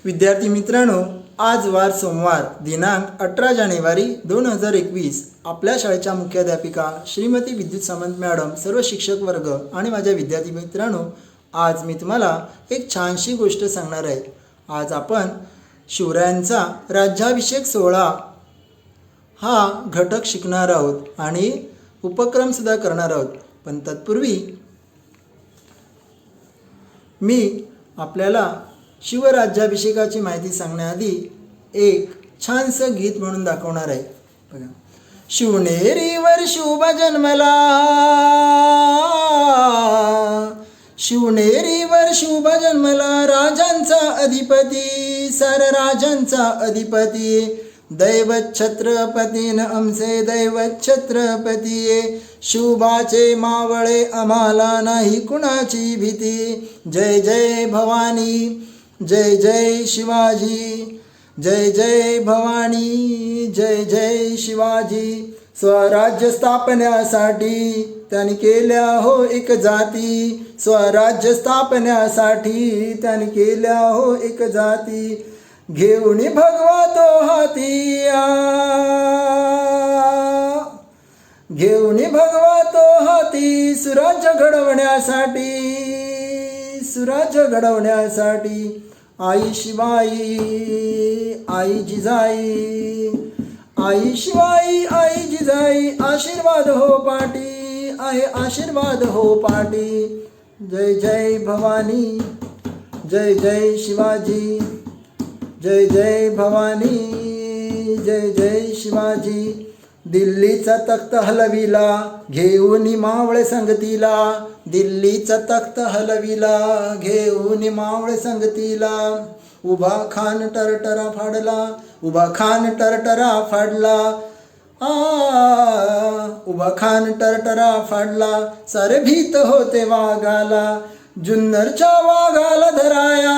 विद्यार्थी मित्रांनो, आज वार सोमवार दिनांक 18 जानेवारी 2021 आपल्या शाळेच्या मुख्याध्यापिका श्रीमती विद्युत सामंत मॅडम, सर्व शिक्षक वर्ग आणि माझ्या विद्यार्थी मित्रांनो, आज मी तुम्हाला एक छानशी गोष्ट सांगणार आहे। आज आपण शिवरायांचा राज्याभिषेक सोहळा हा घटक शिकणार आहोत आणि उपक्रम सुद्धा करणार आहोत। पण तत्पूर्वी मी आपल्याला शिवराज्याभिषेकाची माहिती सांगण्याआधी एक छानसं गीत म्हणून दाखवणार आहे। बघा, शिवनेरीवर शुभ जन्मला, शिवनेरीवर शुभ जन्मला, राजांचा अधिपती, सार राजांचा अधिपती, दैवत छत्रपतीन आमचे दैवत छत्रपती, शुभाचे मावळे आम्हाला नाही कुणाची भीती, जय जय भवानी, जय जय शिवाजी, जय जय भवानी, जय जय शिवाजी। स्वराज्य स्थापण्यासाठी त्यांनी केल्या हो एक जाती, स्वराज्य स्थापण्यासाठी त्यांनी केल्या हो एक जाती, घेऊन भगवा तो हाती, घेऊन भगवा तो हाती, सुराज्य घडवण्यासाठी, सुराज्य घडवण्यासाठी। आई शिवाई, आई जिजाई, आई शिवाई, आई जिजाई, आशीर्वाद हो पाटी, आहे आशीर्वाद हो पाटी, जय जय भवानी, जय जय शिवाजी, जय जय भवानी, जय जय शिवाजी। दिल्लीचा तख्त हलविला, घेऊन मावळे संगतीला, दिल्लीचा तख्त हलविला, घेऊन मावळे संगतीला, उभा खान टरटरा फाडला, उभा खान टरटरा फाडला, उभा खान टरटरा फाडला, सारे भीत होते वाघाला, जुन्नरच्या वाघाला धराया,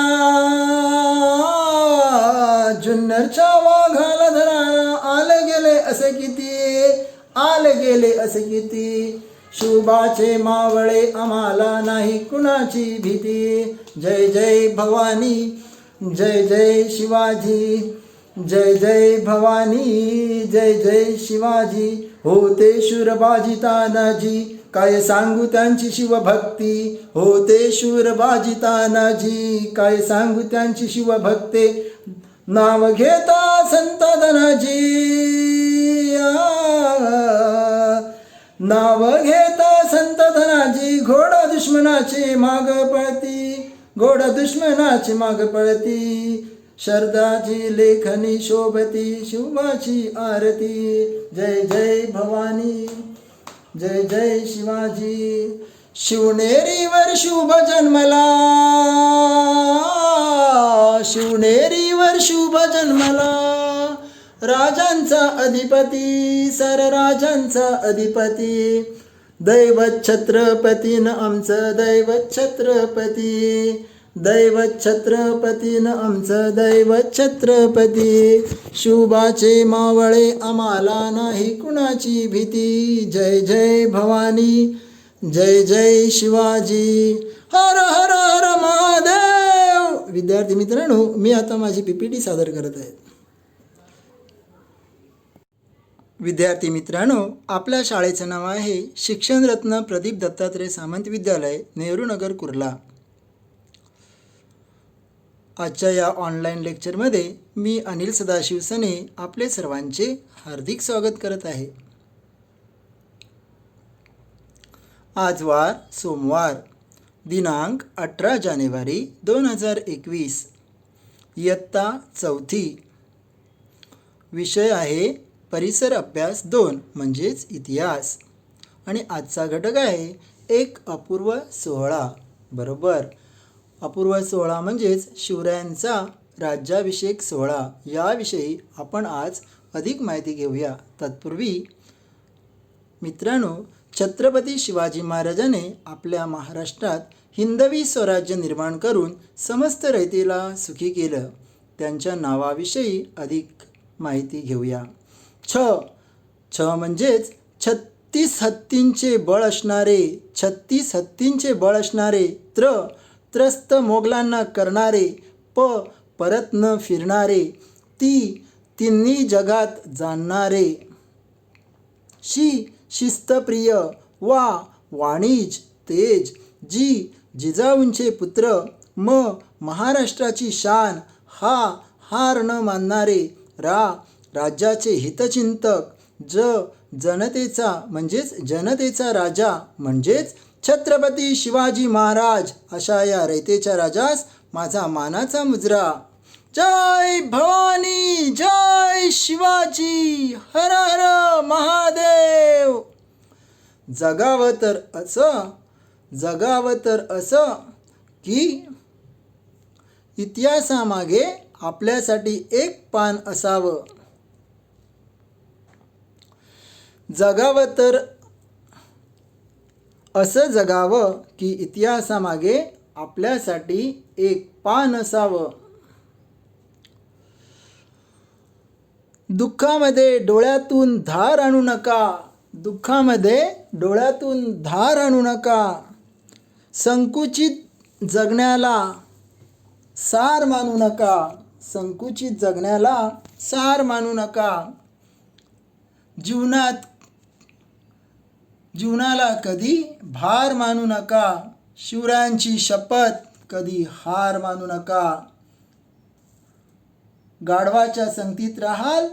जुन्नरच्या वाघाला धराया, आले गेले असे किती, आले गेले असे किती, शुभाचे मावळे आम्हाला नाही कुणाची भीती, जय जय भवानी, जय जय शिवाजी, जय जय भवानी, जय जय शिवाजी। होते शूरबाजी तानाजी, काय सांगू त्यांची शिवभक्ती, होते शूरबाजी तानाजी, काय सांगू त्यांची शिवभक्ती, नाव घेता संत धनाजी, नाव घेता संत धनाजी, घोडा दुश्मनाचे माग पळती, घोडा दुश्मनाचे माग पळती, शरदाची लेखनी शोभती, शुभाची आरती, जय जय भवानी, जय जय शिवाजी। शिवनेरीवर शुभ जन्मला, शिवनेरीवर शुभ जन्मला, राजांचा अधिपती, सर राजांचा अधिपती, दैवत छत्रपतीन आमचं दैवत छत्रपती, दैवत छत्रपतीन आमचं दैवत छत्रपती, शुभाचे मावळे आम्हाला नाही कुणाची भीती, जय जय भवानी, जय जय शिवाजी, हर हर हर महादेव। विद्यार्थी मित्रांनो, मी आता माझी PPT सादर करत आहे। विद्यार्थी मित्रांनो, आपल्या शाळेचं नाव आहे शिक्षणरत्न प्रदीप दत्तात्रय सामंत विद्यालय, नेहरू नगर, कुर्ला। आजच्या या ऑनलाईन लेक्चरमध्ये मी अनिल सदाशिव सने आपले सर्वांचे हार्दिक स्वागत करत आहे। आज वार सोमवार दिनांक 18 जानेवारी 2021, इयत्ता 4थी, विषय आहे परिसर अभ्यास 2 म्हणजेच इतिहास, आणि आजचा घटक आहे एक अपूर्व सोहळा। बरोबर, अपूर्व सोहळा म्हणजेच शिवरायांचा राज्याभिषेक सोहळा, याविषयी आपण आज अधिक माहिती घेऊया। तत्पूर्वी मित्रांनो, छत्रपती शिवाजी महाराजांनी आपल्या महाराष्ट्रात हिंदवी स्वराज्य निर्माण करून समस्त रयतेला सुखी केलं, त्यांच्या नावाविषयी अधिक माहिती घेऊया। छ म्हणजेच 36 हत्तींचे बळ असणारे, 36 हत्तींचे बळ असणारे, त्रस्त मोगलांना करणारे, परत न फिरणारे, तिन्ही जगात जाणणारे. शिस्तप्रिय वा वाणिज तेज, जिजाऊंचे पुत्र, महाराष्ट्राची शान, हार न मानणारे, राज्याचे हितचिंतक, जनतेचा राजा म्हणजेच छत्रपती शिवाजी महाराज, अशा या रयतेच्या राजास माझा मानाचा मुजरा. जय भवानी, जय शिवाजी, हर हर महादेव. जगावं तर असं की इतिहासामागे आपल्यासाठी एक पान असावं. जगावं की इतिहासामागे आपल्यासाठी एक पान असावं. दुःखामध्ये डोळ्यातून धार आणू नका. संकुचित जगण्याला सार मानू नका. जीवनाला कधी भार मानू नका. शिवरायांची शपथ, कधी हार मानू नका. गाढवाच्या संगतीत राहाल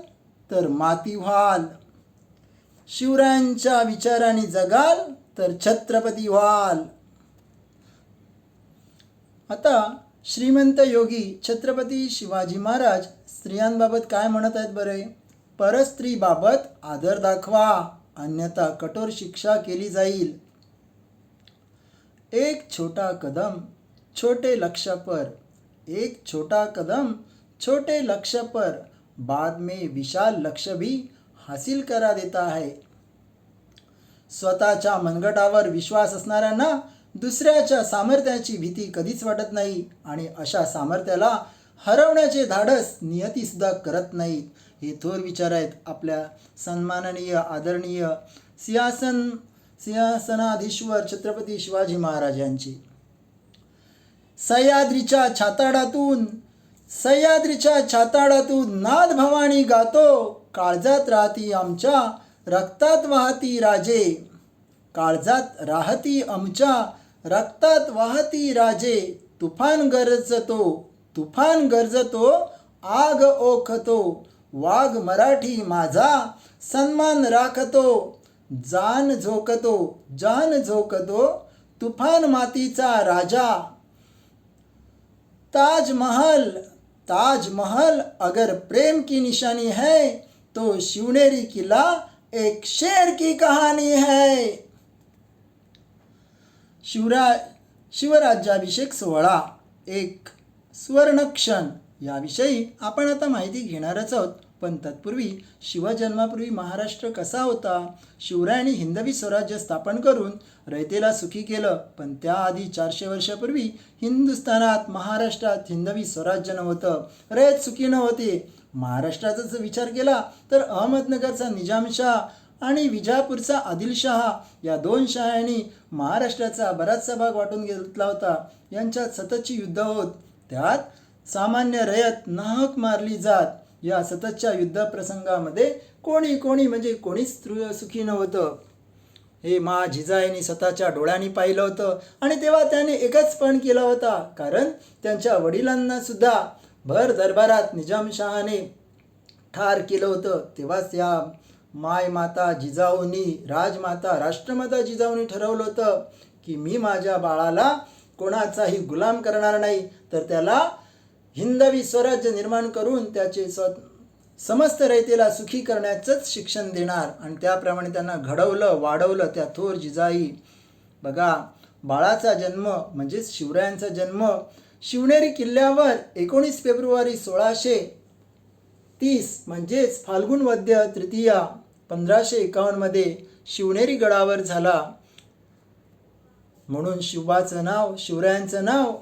तर माती व्हाल. शिवरायांच्या विचारांनी जगाल तर छत्रपती व्हाल. आता श्रीमंत योगी छत्रपती शिवाजी महाराज स्त्रियांबाबत काय म्हणत आहेत बरे? परस्त्रीबाबत आदर दाखवा, अन्यथा कठोर शिक्षा केली जाईल. एक छोटा कदम छोटे लक्ष्य पर, बाद में विशाल लक्ष्य भी हासिल करा देता है. स्वतःच्या मनगटावर विश्वास असणाऱ्यांना दुसऱ्याच्या सामर्थ्याची भीती कधीच वाटत नाही आणि अशा सामर्थ्याला हरवण्याचे धाडस नियतीसुद्धा करत नाहीत. हे थोर विचार आहेत आपल्या सन्माननीय आदरणीय सिंहासनाधीश्वर छत्रपती शिवाजी महाराज यांची. सह्याद्रीच्या छाताडातून नाद भवानी गातो, काळजात राहती आमच्या, रक्तात वाहती राजे. तुफान गरजतो, आग ओखतो, वाघ मराठी माझा सन्मान राखतो. जान झोकतो, तुफान मातीचा राजा. ताजमहल अगर प्रेम की निशानी है, तो शिवनेरी किला एक शेर की कहानी है. शिवराज्याभिषेक सोहळा एक सुवर्णक्षण याविषयी आपण आता माहिती घेणारच आहोत. पण तत्पूर्वी शिवजन्मापूर्वी महाराष्ट्र कसा होता? शिवरायांनी हिंदवी स्वराज्य स्थापन करून रयतेला सुखी केलं. पण त्याआधी 400 वर्षापूर्वी हिंदुस्थानात, महाराष्ट्रात हिंदवी स्वराज्य नव्हतं. रयत सुखी नव्हते. महाराष्ट्राचा जर विचार केला तर अहमदनगरचा निजामशाह आणि विजापूरचा आदिलशहा या दोन शहांनी महाराष्ट्राचा बराचसा भाग वाटून घेतला होता. यांच्यात सततची युद्ध होत. त्यात सामान्य रयत नाहक मारली जात. या सततच्या युद्ध प्रसंगामध्ये कोणीच सुखी नव्हतं. हे जिजाईंनी स्वतःच्या डोळ्यांनी पाहिलं होतं आणि तेव्हा त्याने एकच पण केला होता. कारण त्यांच्या वडिलांना सुद्धा भर दरबारात निजामशहाने ठार केलं होतं. तेव्हाच या माता जिजाऊंनी, राष्ट्रमाता जिजाऊंनी ठरवलं होतं की मी माझ्या बाळाला कोणाचाही गुलाम करणार नाही, तर त्याला हिंदवी स्वराज्य निर्माण करून त्याचे समस्त रयतेला सुखी करण्याचंच शिक्षण देणार. आणि त्याप्रमाणे त्यांना घडवलं, वाढवलं त्या थोर जिजाई. बघा, बाळाचा जन्म म्हणजेच शिवरायांचा जन्म शिवनेरी किल्ल्यावर 19 फेब्रुवारी 1630 म्हणजेच फाल्गुन वद्य तृतीया 1551 मध्ये शिवनेरी गडावर झाला. म्हणून शिवरायांचं नाव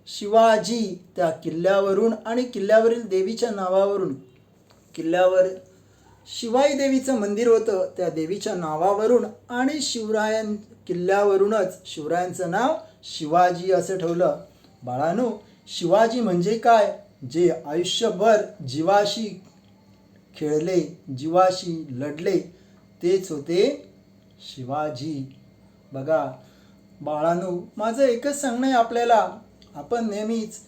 शिवाजी त्या किल्ल्यावरून आणि किल्ल्यावरील देवीच्या नावावरून, किल्ल्यावर शिवाई देवीचं मंदिर होतं त्या देवीच्या नावावरून आणि किल्ल्यावरूनच शिवरायांचं नाव शिवाजी असं ठेवलं. बाळांनो, शिवाजी म्हणजे काय? जे आयुष्यभर जीवाशी खेळले, जीवाशी लढले, तेच होते शिवाजी. बघा बाळांनो, माझं एकच सांगणं आहे आपल्याला, आपण नेहमीच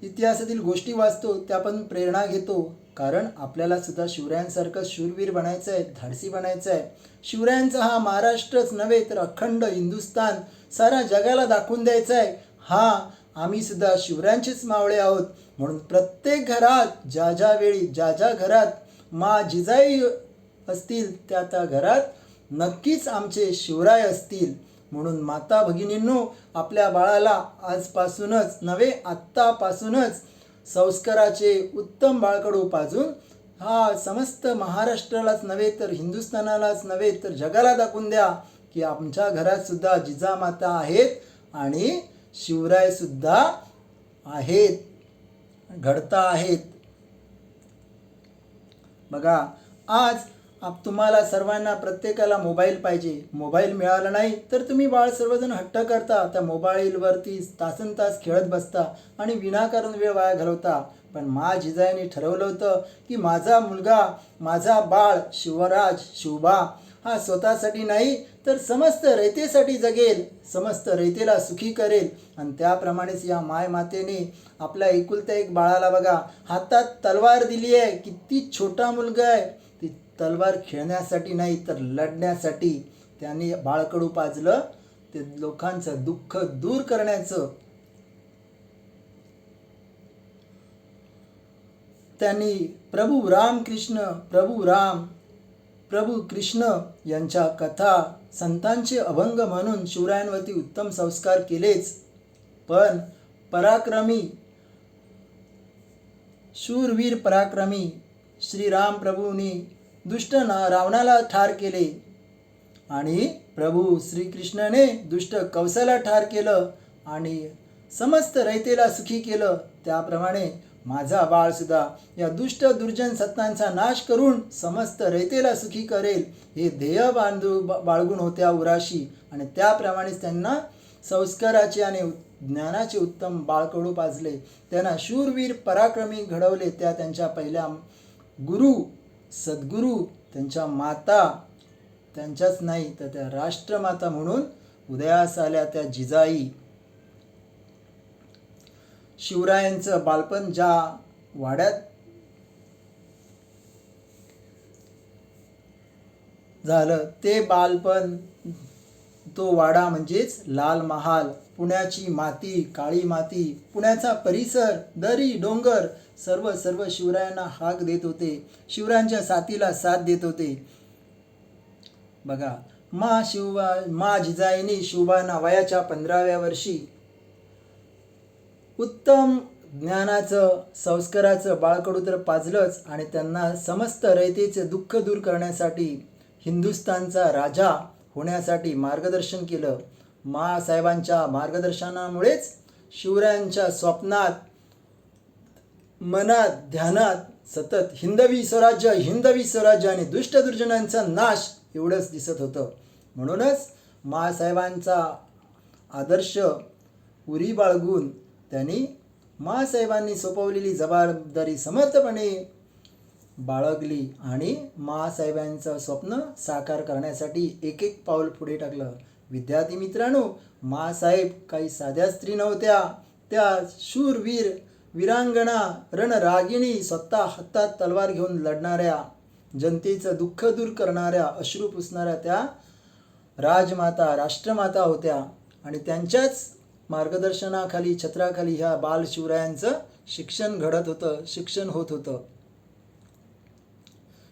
इतिहासातील गोष्टी वाचतो, त्यापासून प्रेरणा घेतो, कारण आपल्याला सुद्धा शिवरायांसारखं शूरवीर बनायचं आहे, धाडसी बनायचं आहे. शिवरायांचा हा महाराष्ट्रच नव्हे तर अखंड हिंदुस्थान सारा जगाला दाखवून द्यायचं आहे. आम्ही सुद्धा शिवरायांचेच मावळे आहोत. म्हणून प्रत्येक घरात ज्या वेळी ज्या घरात मा जिजाई असतील त्या घरात नक्कीच आमचे शिवराय असतील. म्हणून माता भगिनींनो, आपल्या बाळाला आजपासूनच नव्हे आत्तापासूनच संस्काराचे उत्तम बाळकडू पाजून समस्त महाराष्ट्रालाच नव्हे तर हिंदुस्थानालाच नव्हे तर जगाला दाखवून द्या की आमच्या घरात सुद्धा जिजामाता आहेत आणि शिवरायसुद्धा आहेत, घडता आहेत. बघा आज तुम्हाला सर्वांना प्रत्येकाला मोबाईल पाहिजे. मोबाईल मिळाला नाही तर तुम्ही बाळ सर्वजण हट्ट करता, त्या मोबाईलवरती तासनतास खेळत बसता आणि विनाकारण वेळ वाया घालवता. पण मा जिजाईने ठरवलं होतं की माझा मुलगा, माझा बाळ शिवराज, शिवबा हा स्वतःसाठी नाही तर समस्त रयतेसाठी जगेल, समस्त रयतेला सुखी करेल. आणि त्याप्रमाणेच या मातेने आपल्या एकुलत्या एक बाळाला बघा हातात तलवार दिली आहे. किती छोटा मुलगा आहे, ती तलवार खेळण्यासाठी नाही तर लढण्यासाठी त्यांनी बाळकडू पाजलं, ते लोकांचं दुःख दूर करण्याचं. त्यांनी प्रभू कृष्ण यांच्या कथा संतांचे अभंग म्हणून शिवरायांवरती उत्तम संस्कार केलेच, पण शूरवीर पराक्रमी श्रीराम प्रभूंनी दुष्ट रावणाला ठार केले आणि प्रभू श्रीकृष्णाने दुष्ट कंसाला ठार केलं आणि समस्त रयतेला सुखी केलं. त्याप्रमाणे माझा बाळ सुद्धा या दुष्ट दुर्जन सत्तांचा नाश करून समस्त रयतेला सुखी करेल, हे ध्येय बाळगून होत्या उराशी. आणि त्याप्रमाणेच त्यांना संस्काराचे आणि ज्ञानाचे उत्तम बाळकडू पाजले, त्यांना शूरवीर पराक्रमी घडवले. त्या त्यांच्या पहिल्या गुरु सद्गुरू, त्यांच्या माता, त्यांच्याच नाही तर त्या राष्ट्रमाता म्हणून उदयास आल्या त्या जिजाई. शिवरायांचं बालपण ज्या वाड्यात झालं ते बालपण, तो वाडा म्हणजेच लाल महाल. पुण्याची माती, काळी माती, पुण्याचा परिसर, दरी डोंगर सर्व शिवरायांना हाक देत होते, शिवरायांच्या साथीला साथ देत होते. बघा मा जिजाईनी शिवबांना वयाच्या 15व्या वर्षी उत्तम ज्ञानाचं संस्काराचं बाळकडू तर पाजलंच आणि त्यांना समस्त रयतेचे दुःख दूर करण्यासाठी, हिंदुस्थानचा राजा होण्यासाठी मार्गदर्शन केलं. साहेबांच्या मार्गदर्शनामुळेच शिवरायांच्या स्वप्नात, मनात, ध्यानात सतत हिंदवी स्वराज्य आणि दुष्ट दुर्जनांचा नाश एवढंच दिसत होतं. म्हणूनच साहेबांचा आदर्श उरी बाळगून त्यांनी साहेबांनी सोपवलेली जबाबदारी समर्थपणे बाळगली आणि साहेबांचं स्वप्न साकार करण्यासाठी एक एक पाऊल पुढे टाकलं. विद्यार्थी मित्रांनो, साहेब काही साध्या स्त्री नव्हत्या. त्या शूरवीर, वीरांगना, रणरागिणी, स्वतः हातात तलवार घेऊन लढणाऱ्या, जनतेचं दुःख दूर करणाऱ्या, अश्रू पुसणाऱ्या त्या राजमाता, राष्ट्रमाता होत्या. आणि त्यांच्याच मार्गदर्शनाखाली, छत्राखाली ह्या बालशिवरायांचं शिक्षण होत होतं.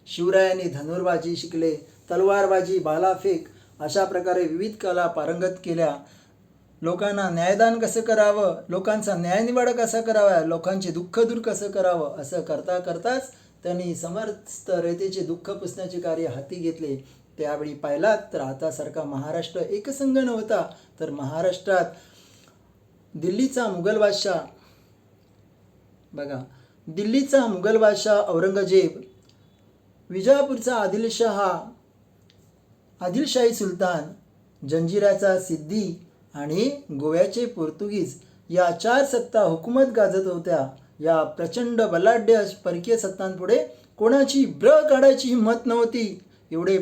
शिवरायांनी धनुर्बाजी शिकले, तलवारबाजी, भालाफेक अशा प्रकारे विविध कला पारंगत केल्या. लोकांना न्यायदान कसं करावं, लोकांचा न्यायनिवाडा कसा करावा, लोकांचे दुःख दूर कसं करावं, असं करताच त्यांनी समस्त रयतेचे दुःख पुसण्याचे कार्य हाती घेतले. त्यावेळी पाहिलात तर आतासारखा महाराष्ट्र एकसंघ नव्हता, तर महाराष्ट्रात दिल्लीचा मुघल बादशाह औरंगजेब, विजापूरचा आदिलशाही सुलतान, जंजिराचा सिद्दी आणि गोव्याचे पोर्तुगीज या 4 सत्ता हुकूमत गाजत होत्या. या प्रचंड बलाढ्य परकीय सत्तांपुढे कोणाची ब्र काढायची हिंमत नव्हती. एवढे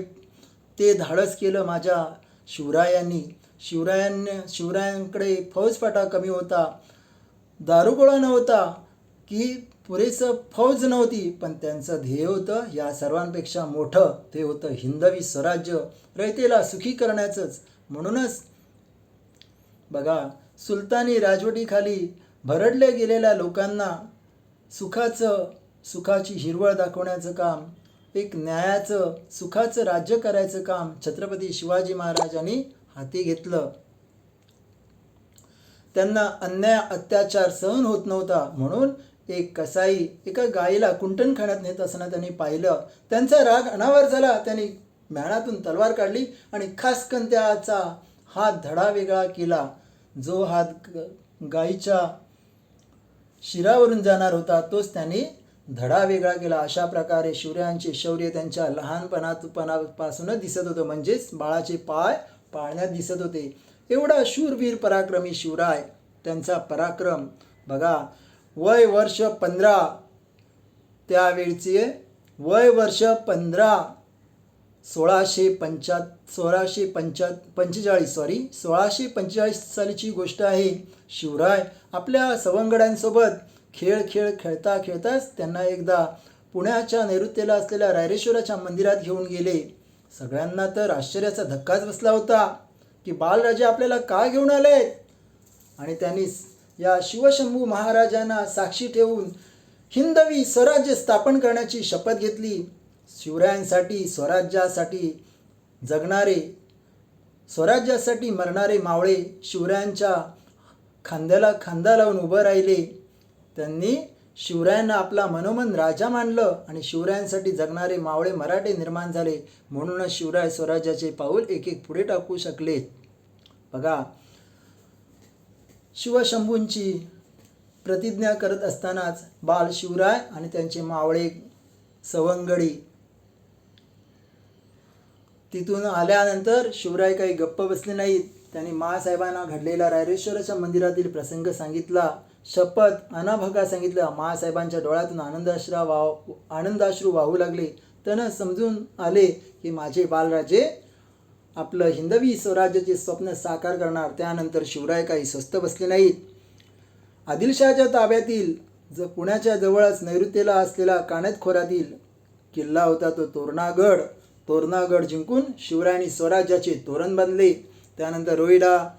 ते धाडस केलं माझ्या शिवरायांनी. शिवरायांकडे फौजफाटा कमी होता, दारुगोळा नव्हता की पुरेसं फौज नव्हती, पण त्यांचं ध्येय होतं या सर्वांपेक्षा मोठं. ते होतं हिंदवी स्वराज्य, रयतेला सुखी करण्याचंच. म्हणूनच बघा, सुलतानी राजवटीखाली भरडले गेलेल्या लोकांना सुखाची हिरवळ दाखवण्याचं काम, एक न्यायाचं सुखाचं राज्य करायचं काम छत्रपती शिवाजी महाराजांनी हाती घेतलं. त्यांना अन्याय अत्याचार सहन होत नव्हता. म्हणून एक कसाई एका गायीला कुंटणखान्यात नेत असताना त्यांनी पाहिलं. त्यांचा राग अनावर झाला. त्यांनी म्याणातून तलवार काढली आणि खासकन त्याचा हात धडा वेगळा केला. जो हात गायीच्या शिरावरून जाणार होता तोच त्यांनी धडा वेगळा केला. अशा प्रकारे शिवरायांचे शौर्य त्यांच्या लहानपणापासूनच दिसत होतं. म्हणजेच बाळाचे पाय पाळण्यात दिसत होते. एवढा शूरवीर पराक्रमी शिवराय, त्यांचा पराक्रम बघा. वय वर्ष 15, त्यावेळचे वय वर्ष 15, 1645 सालीची गोष्ट आहे. शिवराय आपल्या सवंगड्यांसोबत खेळ खेळताच त्यांना एकदा पुण्याच्या नैऋत्येला असलेल्या रायरेश्वराच्या मंदिरात घेऊन गेले. सगळ्यांना तर आश्चर्याचा धक्काच बसला होता की बालराजे आपल्याला का घेऊन आले. आणि त्यांनी या शिवशंभू महाराजांना साक्षी ठेवून हिंदवी स्वराज्य स्थापन करण्याची शपथ घेतली. शिवरायांसाठी, स्वराज्यासाठी जगणारे, स्वराज्यासाठी मरणारे मावळे शिवरायांच्या खांद्याला खांदा लावून उभं राहिले. त्यांनी शिवरायांना आपला मनोमन राजा मानलं आणि शिवरायांसाठी जगणारे मावळे मराठे निर्माण झाले. म्हणूनच शिवराय स्वराज्याचे पाऊल एक एक पुढे टाकू शकले. बघा, शिवशंभूंची प्रतिज्ञा करत असतानाच बाल शिवराय आणि त्यांचे मावळे सवंगडी तिथून आल्यानंतर शिवराय काही गप्प बसले नाहीत. त्यांनी माँसाहेबांना घडलेला रायरेश्वराच्या मंदिरातील प्रसंग सांगितला. शपथ अनाभगा सांगितलं. माँसाहेबांच्या डोळ्यातून आनंदाश्रू वाहू लागले. त्यांना समजून आले की माझे बालराजे आपलं हिंदवी स्वराज्याचे स्वप्न साकार करणार. त्यानंतर शिवराय काही स्वस्त बसले नाहीत. आदिलशहाच्या ताब्यातील पुण्याच्या जवळच नैऋत्येला असलेला कानद खोऱ्यातील किल्ला होता तो तोरणागड जिंकून शिवरायांनी स्वराज्याचे तोरण बांधले. त्यानंतर रोईडा,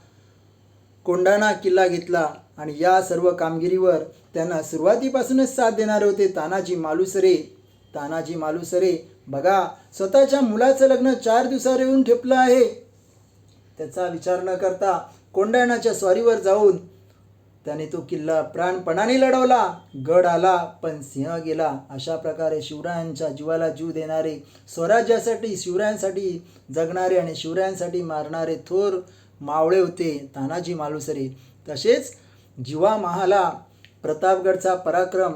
कोंढाणा किल्ला घेतला आणि या सर्व कामगिरीवर त्यांना सुरुवातीपासूनच साथ देणारे होते तानाजी मालुसरे. बघा, स्वतःच्या मुलाचं लग्न 4 दिवसावर येऊन ठेपलं आहे. त्याचा विचार न करता कोंढाण्याच्या स्वारीवर जाऊन त्याने तो किल्ला प्राणपणाने लढवला. गड आला पण सिंह गेला. अशा प्रकारे शिवरायांच्या जीवाला जीव देणारे, स्वराज्यासाठी शिवरायांसाठी जगणारे आणि शिवरायांसाठी मारणारे थोर मावळे होते तानाजी मालुसरे. तसेच जिवा महाला, प्रतापगडचा पराक्रम,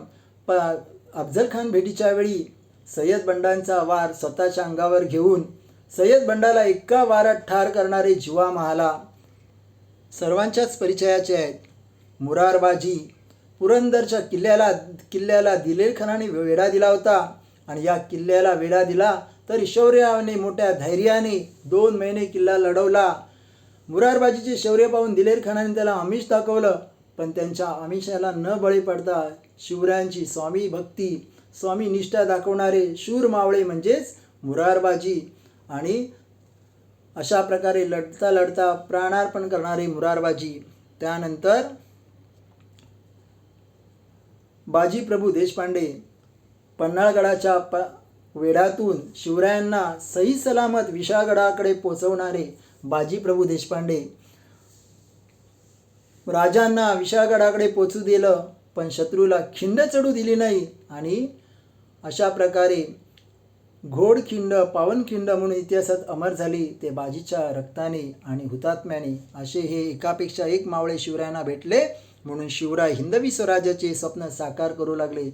अफजलखान भेटीच्या वेळी सय्यद बंडांचा वार स्वतःच्या अंगावर घेऊन सय्यद बंडाला एका वारात ठार करणारे जिवा महाला सर्वांच्याच परिचयाचे आहेत. मुरारबाजी, पुरंदरच्या किल्ल्याला दिलेर खानाने वेढा दिला होता आणि या किल्ल्याला वेढा दिला तरी शौर्याने मोठ्या धैर्याने 2 महिने किल्ला लढवला. मुरारबाजीचे शौर्य पाहून दिलेर खानाने त्याला आमिष दाखवलं, पण त्यांच्या आमिषाला न बळी पडता शिवरायांची स्वामी भक्ती, स्वामी निष्ठा दाखवणारे शूर मावळे म्हणजेच मुरारबाजी आणि अशा प्रकारे लढता प्राणार्पण करणारे मुरारबाजी. त्यानंतर बाजीप्रभू देशपांडे, पन्हाळगडाच्या वेढ्यातून शिवरायांना सही सलामत विशाळगडाकडे पोचवणारे बाजीप्रभू देशपांडे. राजांना विशाळगडाकडे पोचू दिलं पण शत्रूला खिंड चढू दिली नाही आणि अशा प्रकारे घोडखिंड, पावनखिंड म्हणून इतिहासात अमर झाली. ते बाजीच्या रक्ताने आणि हुतात्म्याने. असे हे एकापेक्षा एक मावळे शिवरायांना भेटले म्हणून शिवराय हिंदवी स्वराज्याचे स्वप्न साकार करू लागले.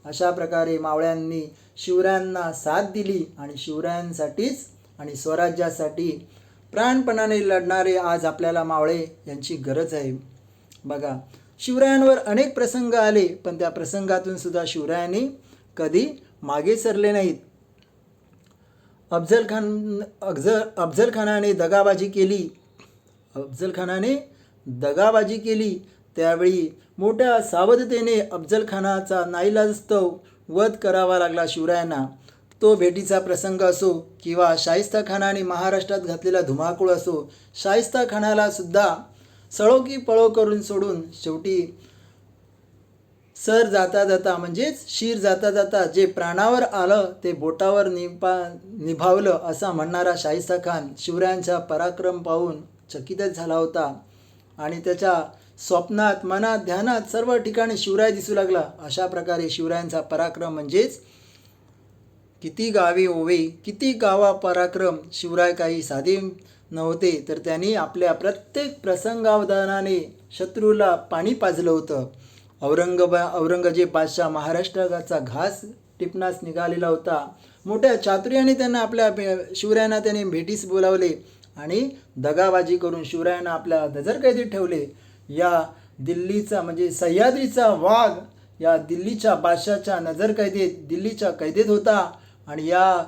अशा प्रकारे मावळ्यांनी शिवरायांना साथ दिली आणि शिवरायांसाठीच आणि स्वराज्यासाठी प्राणपणाने लढणारे आज आपल्याला मावळे यांची गरज आहे. बघा, शिवरायांवर अनेक प्रसंग आले, पण त्या प्रसंगातून सुद्धा शिवरायांनी कधी मागे सरले नाहीत. अफजल खानाने दगाबाजी केली. त्यावेळी मोठ्या सावधतेने अफजल खानाचा नाईलाजास्तव वध करावा लागला शिवरायांना. तो भेटीचा प्रसंग असो किंवा शाहिस्ता खानाने महाराष्ट्रात घातलेला धुमाकूळ असो, शाहिस्ता खानाला सुद्धा सळो की पळो करून सोडून शेवटी सर जाता जाता म्हणजेच शिर जाता जाता जे प्राणावर आलं ते बोटावर निभावलं असा म्हणणारा शाहिस्ता खान शिवरायांचा पराक्रम पाहून चकितच झाला होता. आणि त्याच्या स्वप्नात, मनात, ध्यानात सर्व ठिकाणी शिवराय दिसू लागला. अशा प्रकारे शिवरायांचा पराक्रम म्हणजेच किती गावे ओवे, किती गावा पराक्रम. शिवराय काही साधे नव्हते, तर त्यांनी आपल्या प्रत्येक प्रसंगावधानाने शत्रूला पाणी पाजलं होतं. औरंगजेब बादशाह महाराष्ट्राचा घास टिपणास निघालेला होता. मोठ्या चातुर्याने त्यांना आपल्या शिवरायांना त्याने भेटीस बोलावले आणि दगाबाजी करून शिवरायांना आपल्या नजरकैदेत ठेवले. या दिल्लीचा म्हणजे सह्याद्रीचा वाघ या दिल्लीच्या बादशाच्या नजरकैदेत, दिल्लीच्या कैदेत होता. आणि या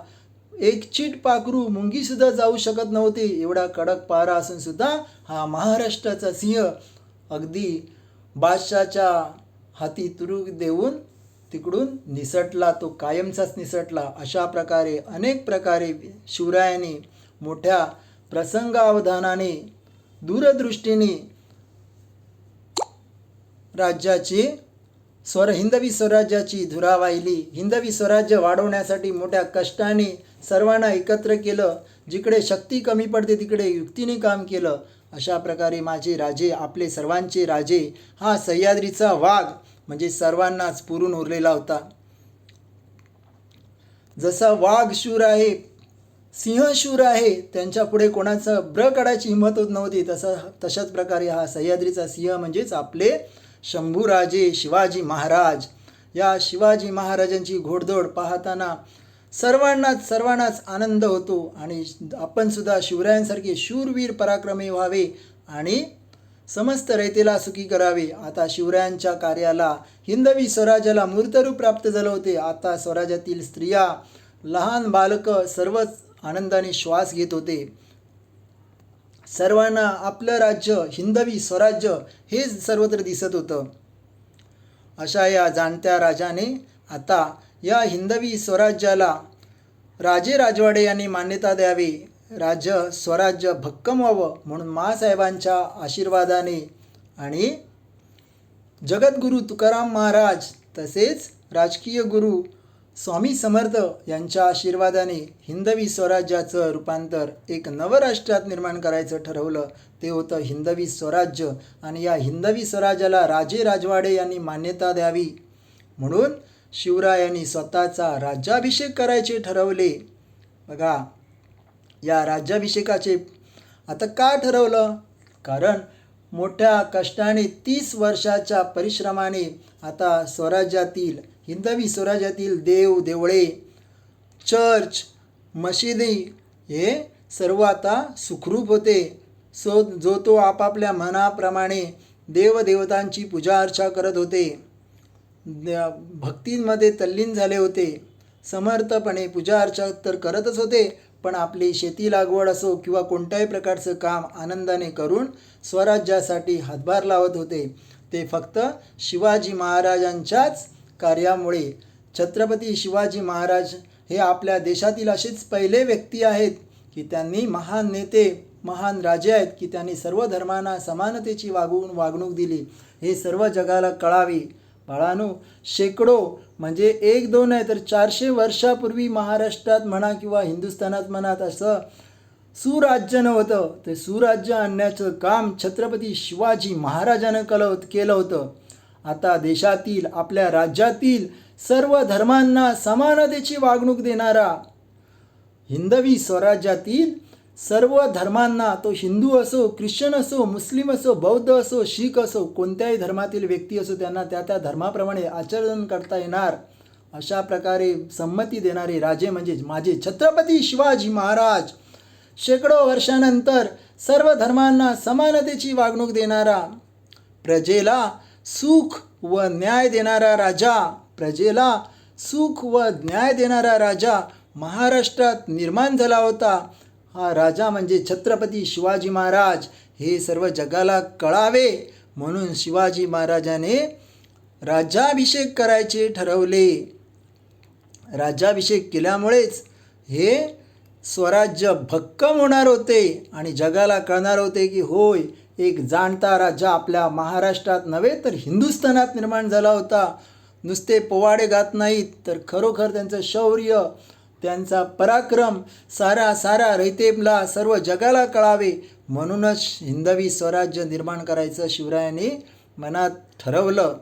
एक चीट पाखरू मुंगीसुद्धा जाऊ शकत नव्हते, एवढा कडक पारा असून सुद्धा हा महाराष्ट्राचा सिंह अगदी बादशाच्या हाती तुरुंग देऊन तिकडून निसटला, तो कायमचाच निसटला. अशा प्रकारे अनेक प्रकारे शिवरायांनी मोठ्या प्रसंगावधानाने, दूरदृष्टीने हिंदवी स्वराज्याची धुरा वाहिली. हिंदवी स्वराज्य वाढवण्यासाठी मोठ्या कष्टाने सर्वांना एकत्र केलं. जिकडे शक्ती कमी पडते तिकडे युक्तीने काम केलं. अशा प्रकारे माझे राजे, आपले सर्वांचे राजे, हा सह्याद्रीचा वाघ म्हणजे सर्वांनाच पुरून उरलेला होता. जसा वाघ शूर आहे, सिंह शूर आहे, त्यांच्या पुढे कोणाचं ब्र काढायची हिंमत होत नव्हती, तशाच प्रकारे हा सह्याद्रीचा सिंह म्हणजेच आपले शंभूराजे शिवाजी महाराज. या शिवाजी महाराजांची घोडदौड पाहताना सर्वांनाच आनंद होतो. आणि आपण सुद्धा शिवरायांसारखे शूरवीर पराक्रमी व्हावे आणि समस्त रयतेला सुखी करावे. आता शिवरायांच्या कार्याला, हिंदवी स्वराज्याला मूर्तरूप प्राप्त झालं होते. आता स्वराज्यातील स्त्रिया, लहान बालकं सर्वच आनंदाने श्वास घेत होते. सर्वांना आपलं राज्य, हिंदवी स्वराज्य हेच सर्वत्र दिसत होतं. अशा या जाणत्या राजाने आता या हिंदवी स्वराज्याला राजे राजवाडे यांनी मान्यता द्यावी. स्वराज्य भक्कम व्हावं म्हणून माँसाहेबांच्या आशीर्वादाने आणि जगद्गुरू तुकाराम महाराज तसेच राजकीय गुरु स्वामी समर्थ यांच्या आशीर्वादाने हिंदवी स्वराज्याचं रूपांतर एक नवराष्ट्रात निर्माण करायचं ठरवलं. ते होतं हिंदवी स्वराज्य. आणि या हिंदवी स्वराज्याला राजे राजवाडे यांनी मान्यता द्यावी म्हणून शिवरायांनी स्वतःचा राज्याभिषेक करायचे ठरवले. बघा, या राज्याभिषेकाचे आता का ठरवलं? कारण मोठ्या कष्टाने 30 वर्षाच्या परिश्रमाने आता हिंदवी स्वराज्यातील देव देवळे, चर्च, मशिदी हे सर्व आता सुखरूप होते. जो तो आपापल्या मनाप्रमाणे देवदेवतांची पूजा अर्चा करत होते, भक्तींमध्ये तल्लीन झाले होते. समर्थपणे पूजा अर्चा तर करतच होते, पण आपली शेती लागवड असो किंवा कोणत्याही प्रकारचं काम आनंदाने करून स्वराज्यासाठी हातभार लावत होते. ते फक्त शिवाजी महाराजांच्याच कार्यामुळे. छत्रपती शिवाजी महाराज हे आपल्या देशातील असेच पहिले व्यक्ती आहेत की त्यांनी महान नेते, महान राजे आहेत की त्यांनी सर्व धर्मांना समानतेची वागणूक दिली. हे सर्व जगाला कळावे. बाळांनो, शेकडो म्हणजे 1-2 नाही तर 400 वर्षापूर्वी महाराष्ट्रात म्हणा किंवा हिंदुस्थानात म्हणा असं सुराज्य नव्हतं. ते सुराज्य आणण्याचं काम छत्रपती शिवाजी महाराजानं केलं होतं. आता देशातील, आपल्या राज्यातील सर्व धर्मांना समानतेची वागणूक देणारा, हिंदवी स्वराज्यातील सर्व धर्मांना, तो हिंदू असो, ख्रिश्चन असो, मुस्लिम असो, बौद्ध असो, शीख असो, कोणत्याही धर्मातील व्यक्ती असो, त्यांना त्या धर्माप्रमाणे आचरण करता येणार अशा प्रकारे संमती देणारे राजे म्हणजे माझे छत्रपती शिवाजी महाराज. शेकडो वर्षानंतर सर्व धर्मांना समानतेची वागणूक देणारा, प्रजेला सुख व न्याय देणारा राजा, प्रजेला सुख व न्याय देणारा राजा महाराष्ट्रात निर्माण झाला होता. हा राजा म्हणजे छत्रपती शिवाजी महाराज. हे सर्व जगाला कळावे म्हणून शिवाजी महाराजाने राज्याभिषेक करायचे ठरवले. राज्याभिषेक केल्यामुळेच हे स्वराज्य भक्कम होणार होते आणि जगाला कळणार होते की होय, एक जाणता राजा आपल्या महाराष्ट्रात नव्हे तर हिंदुस्थानात निर्माण झाला होता. नुसते पोवाडे गात नाहीत तर खरोखर त्यांचं शौर्य, त्यांचा पराक्रम सारा रयतेला सर्व जगाला कळावे म्हणूनच हिंदवी स्वराज्य निर्माण करायचं शिवरायांनी मनात ठरवलं.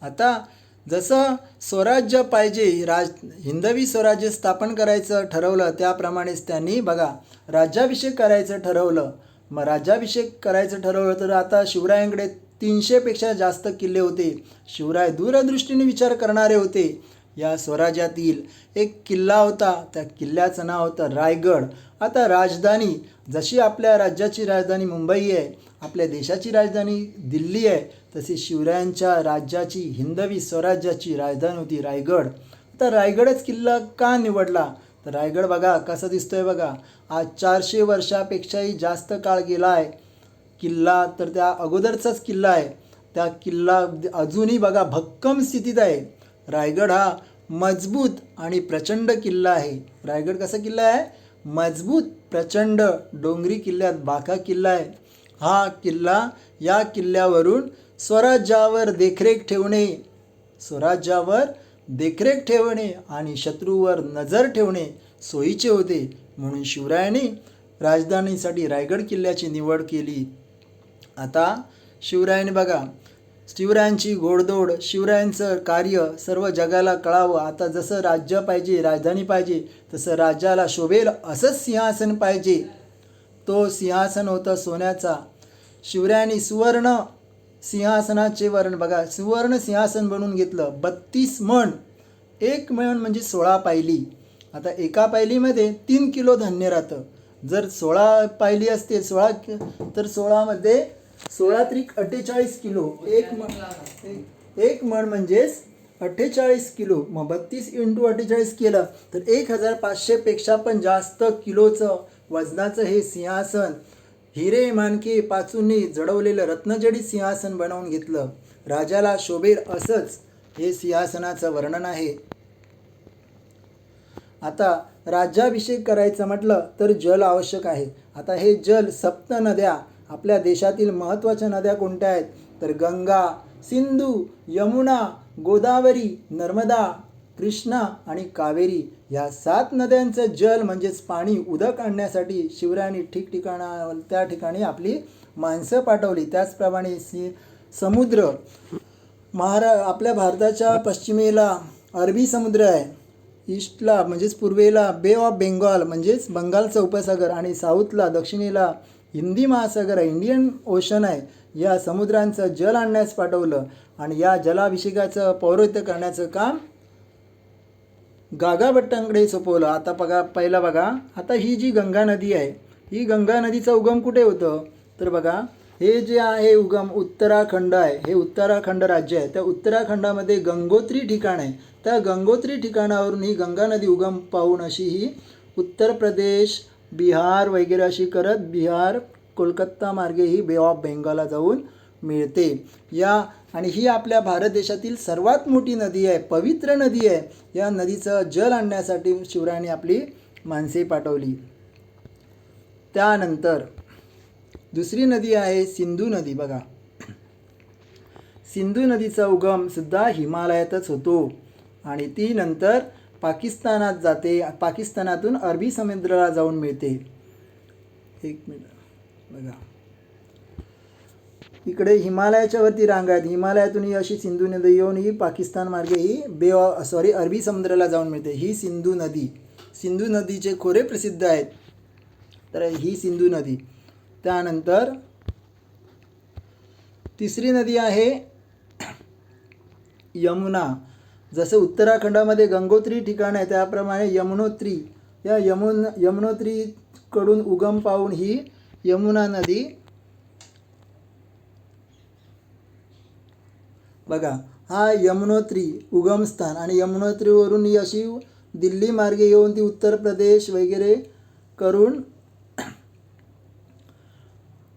आता जसं स्वराज्य पाहिजे, हिंदवी स्वराज्य स्थापन करायचं ठरवलं, त्याप्रमाणेच त्यांनी बघा राज्याभिषेक करायचं ठरवलं. मग राज्याभिषेक करायचं ठरवलं तर आता शिवरायांकडे 300पेक्षा जास्त किल्ले होते. शिवराय दूरदृष्टीने विचार करणारे होते. या स्वराज्यातील एक किल्ला होता, त्या किल्ल्याचं नाव होतं रायगड. आता राजधानी, जशी आपल्या राज्याची राजधानी मुंबई आहे, आपल्या देशाची राजधानी दिल्ली आहे, तशी शिवरायांच्या राज्याची, हिंदवी स्वराज्याची राजधानी होती रायगड. आता रायगडच किल्ला का निवडला तर रायगड बघा कसा दिसतोय बघा. आज 400 वर्षापेक्षाही जास्त काळ गेला आहे. किल्ला तर त्या अगोदरचाच किल्ला आहे. त्या किल्ला अजूनही बघा भक्कम स्थितीत आहे. रायगड हा मजबूत आणि प्रचंड किल्ला आहे. रायगड कसा किल्ला आहे? मजबूत, प्रचंड, डोंगरी किल्ल्यात बाका किल्ला आहे. हा किल्ला, या किल्ल्यावरून स्वराज्यावर देखरेख ठेवणे आणि शत्रूवर नजर ठेवणे सोयीचे होते. म्हणून शिवरायांनी राजधानीसाठी रायगड किल्ल्याची निवड केली. आता शिवरायांनी बघा, शिवरायांची घोडदौड, शिवरायांचं कार्य सर्व जगाला कळावं. आता जसं राज्य पाहिजे, राजधानी पाहिजे, तसं राज्याला शोभेल असंच सिंहासन पाहिजे. तो सिंहासन होता सोन्याचा. शिवरायांनी सुवर्ण सिंहासनाचे वर्ण बघा, सुवर्ण सिंहासन बनवून घेतलं. 32 मण, एक मण म्हणजे 16 पायली. आता एका पायलीमध्ये 3 किलो धान्य राहतं. जर 16 पायली असते, 16 तर 16मध्ये 16 त्रिक 48 किलो. एक मण म्हणजेच 48 किलो. मग 32 × 48 केलं तर 1500पेक्षा पण जास्त किलोचं वजनाचं हे सिंहासन हिरे माणके पाचूंनी जडवलेलं रत्नजडित सिंहासन बनवून घेतलं. राजाला शोभेल असंच हे सिंहासनाचं वर्णन आहे. आता राज्याभिषेक करायचं म्हटलं तर जल आवश्यक आहे. आता हे जल, 7 नद्या, आपल्या देशातील महत्त्वाच्या नद्या कोणत्या आहेत तर गंगा, सिंधू, यमुना, गोदावरी, नर्मदा, कृष्णा आणि कावेरी, या 7 नद्यांचं जल म्हणजेच पाणी, उदक आणण्यासाठी शिवरायांनी त्या ठिकाणी आपली माणसं पाठवली. त्याचप्रमाणे समुद्र, आपल्या भारताच्या पश्चिमेला अरबी समुद्र आहे, ईस्टला म्हणजेच पूर्वेला बे ऑफ बेंगॉल म्हणजेच बंगालचा उपसागर आणि साऊथला, दक्षिणेला हिंदी महासागर आहे, इंडियन ओशन आहे. या समुद्रांचं जल आणण्यास पाठवलं आणि या जलाभिषेकाचं पौरोहित्य करण्याचं काम गागाभट्टांकडे सोपवलं. आता पहिला बघा, आता ही जी गंगा नदी आहे, ही गंगा नदीचा उगम कुठे होतं तर बघा, हे जे आहे उगम उत्तराखंड आहे. हे उत्तराखंड राज्य आहे. त्या उत्तराखंडामध्ये गंगोत्री ठिकाण आहे. त्या गंगोत्री ठिकाणावरून ही गंगा नदी उगम पाहून अशी ही उत्तर प्रदेश, बिहार वगैरे अशी करत बिहार, कोलकाता मार्गे ही बे ऑफ बेंगॉलला जाऊन मिळते. आणि ही आपल्या भारत देशातील सर्वात मोठी नदी आहे, पवित्र नदी आहे. या नदीचं जल आणण्यासाठी शिवरायांनी आपली माणसे पाठवली. त्यानंतर दुसरी नदी आहे सिंधू नदी. बघा, सिंधू नदीचा उगम सुद्धा हिमालयातच होतो आणि ती नंतर पाकिस्तानात जाते. पाकिस्तानातून अरबी समुद्राला जाऊन मिळते. एक मिनिट बघा, इकडे हिमालयाच्या वरती रांगा आहेत. हिमालयातून ही अशी सिंधू नदी येऊन ही पाकिस्तान मार्गे ही अरबी समुद्राला जाऊन मिळते. ही सिंधू नदी, सिंधू नदीचे खोरे प्रसिद्ध आहेत. तर ही सिंधू नदी. त्यानंतर तिसरी नदी आहे यमुना. जसं उत्तराखंडामध्ये गंगोत्री ठिकाण आहे, त्याप्रमाणे यमुनोत्री, या यमुनोत्रीकडून उगम पाहून ही यमुना नदी बघा, हा यमुनोत्री उगमस्थान आणि यमुनोत्रीवरून ही अशी दिल्ली मार्गे येऊन ती उत्तर प्रदेश वगैरे करून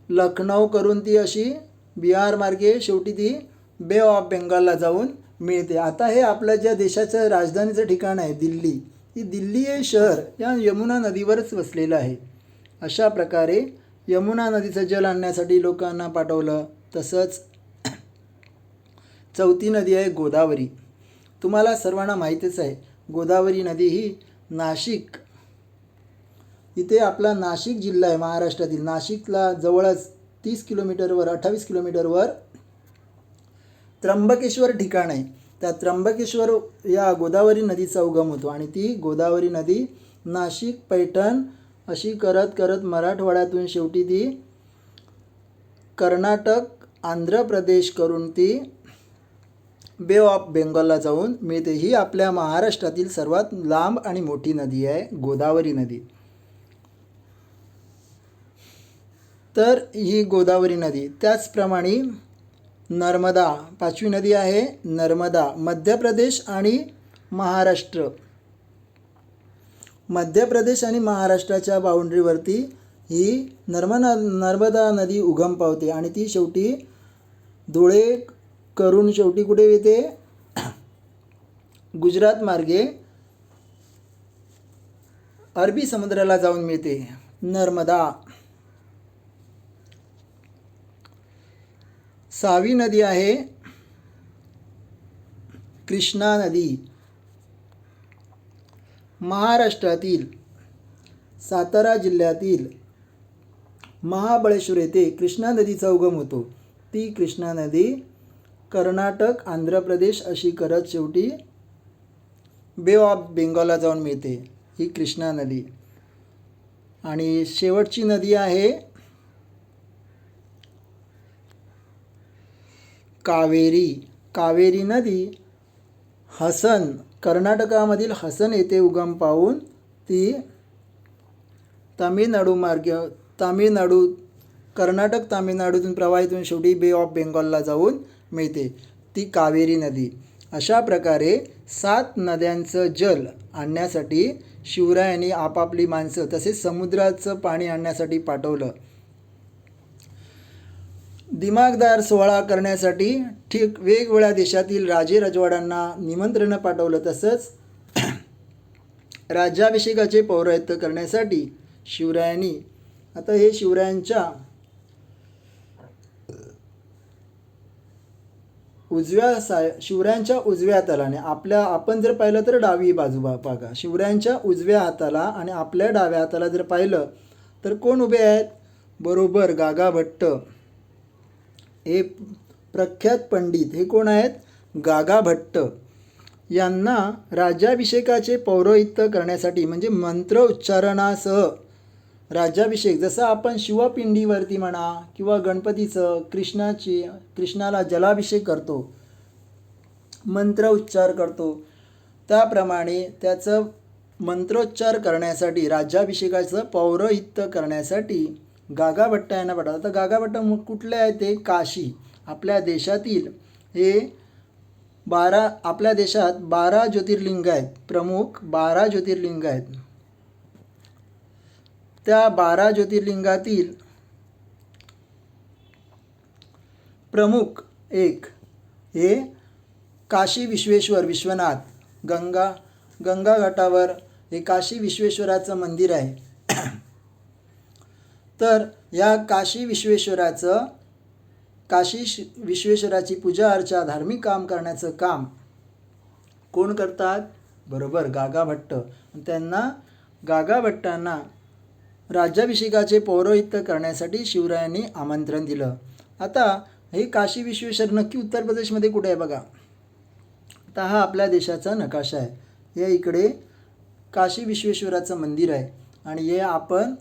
लखनौ करून ती अशी बिहार मार्गे शेवटी ती बे ऑफ बेंगॉलला जाऊन मिळते. आता हे आपल्या ज्या देशाचं राजधानीचं ठिकाण आहे दिल्ली, ही दिल्ली हे शहर या यमुना नदीवरच वसलेलं आहे. अशा प्रकारे यमुना नदीचं जल आणण्यासाठी लोकांना पाठवलं. तसंच चौथी नदी आहे गोदावरी. तुम्हाला सर्वांना माहीतच आहे, गोदावरी नदी ही नाशिक, इथे आपला नाशिक जिल्हा आहे महाराष्ट्रातील, नाशिकला जवळच 30 किलोमीटरवर 28 किलोमीटरवर त्र्यंबकेश्वर ठिकाण आहे. त्या त्र्यंबकेश्वर या गोदावरी नदीचा उगम होतो आणि ती गोदावरी नदी नाशिक पैठण अशी करत करत मराठवाड्यातून शेवटी ती कर्नाटक आंध्र प्रदेश करून ती बे ऑफ बेंगॉलला जाऊन मिळते. ही आपल्या महाराष्ट्रातील सर्वात लांब आणि मोठी नदी आहे गोदावरी नदी. तर ही गोदावरी नदी, त्याचप्रमाणे नर्मदा पाचवी नदी आहे नर्मदा. मध्य प्रदेश आणि महाराष्ट्र, मध्य प्रदेश आणि महाराष्ट्राच्या बाउंड्रीवरती ही नर्मदा नदी उगम पावते आणि ती शेवटी धुळे करून शेवटी कुठे येते, गुजरात मार्गे अरबी समुद्राला जाऊन मिळते नर्मदा. सहावी नदी आहे कृष्णा नदी. महाराष्ट्रातील सातारा जिल्ह्यातील महाबळेश्वर येथे कृष्णा नदीचा उगम होतो. ती कृष्णा नदी कर्नाटक आंध्र प्रदेश अशी करत शेवटी बे ऑफ बेंगॉलला जाऊन मिळते ही कृष्णा नदी. आणि शेवटची नदी आहे कावेरी. कावेरी नदी हसन, कर्नाटकामधील हसन येथे उगम पावून ती कर्नाटक तामिळनाडूतून प्रवाहितून शेवटी बे ऑफ बेंगॉलला जाऊन मिळते ती कावेरी नदी. अशा प्रकारे 7 नद्यांचं जल आणण्यासाठी शिवरायांनी आपापली माणसं तसेच समुद्राचं पाणी आणण्यासाठी पाठवलं. दिमागदार सोहळा करण्यासाठी वेगवेगळ्या देशातील राजे राजवाड्यांना निमंत्रण पाठवलं. तसंच राज्याभिषेकाचे पौरोहित्य करण्यासाठी शिवरायांनी, आता हे शिवरायांच्या उजव्या हाताला आपण जर पाहिलं तर डावी बाजू बघा, शिवरायांच्या उजव्या हाताला आणि आपल्या डाव्या हाताला जर पाहिलं तर कोण उभे आहेत, बरोबर गागा भट्ट हे प्रख्यात पंडित. हे कोण आहेत, गागा भट्ट. यांना राज्याभिषेकाचे पौरोहित्य करण्यासाठी म्हणजे मंत्र उच्चारणासह राज्याभिषेक, जसं आपण शिवपिंडीवरती म्हणा किंवा गणपतीचं कृष्णाला जलाभिषेक करतो, मंत्र उच्चार करतो, त्याप्रमाणे त्याचं मंत्रोच्चार करण्यासाठी राज्याभिषेकाचं पौरोहित्य करण्यासाठी गागा भट्ट यांना पाठवतात. आता गागा भट्ट कुठले आहेत, ते काशी, आपल्या देशातील हे आपल्या देशात 12 ज्योतिर्लिंग आहेत, प्रमुख 12 ज्योतिर्लिंग आहेत. त्या 12 ज्योतिर्लिंगातील प्रमुख एक हे काशी विश्वेश्वर विश्वनाथ, गंगा घाटावर हे काशी विश्वेश्वराचं मंदिर आहे. तर या काशी विश्वेश्वराची पूजा अर्चा, धार्मिक काम करण्याचं काम कोण करतात, बरोबर गागा भट्ट. त्यांना गागा भट्टांना राज्याभिषेकाचे पौरोहित्य करण्यासाठी शिवरायांनी आमंत्रण दिलं. आता हे काशी विश्वेश्वर नक्की उत्तर प्रदेशमध्ये कुठे आहे बघा. आता हा आपल्या देशाचा नकाशा आहे. हे इकडे काशी विश्वेश्वराचं मंदिर आहे आणि हे आपण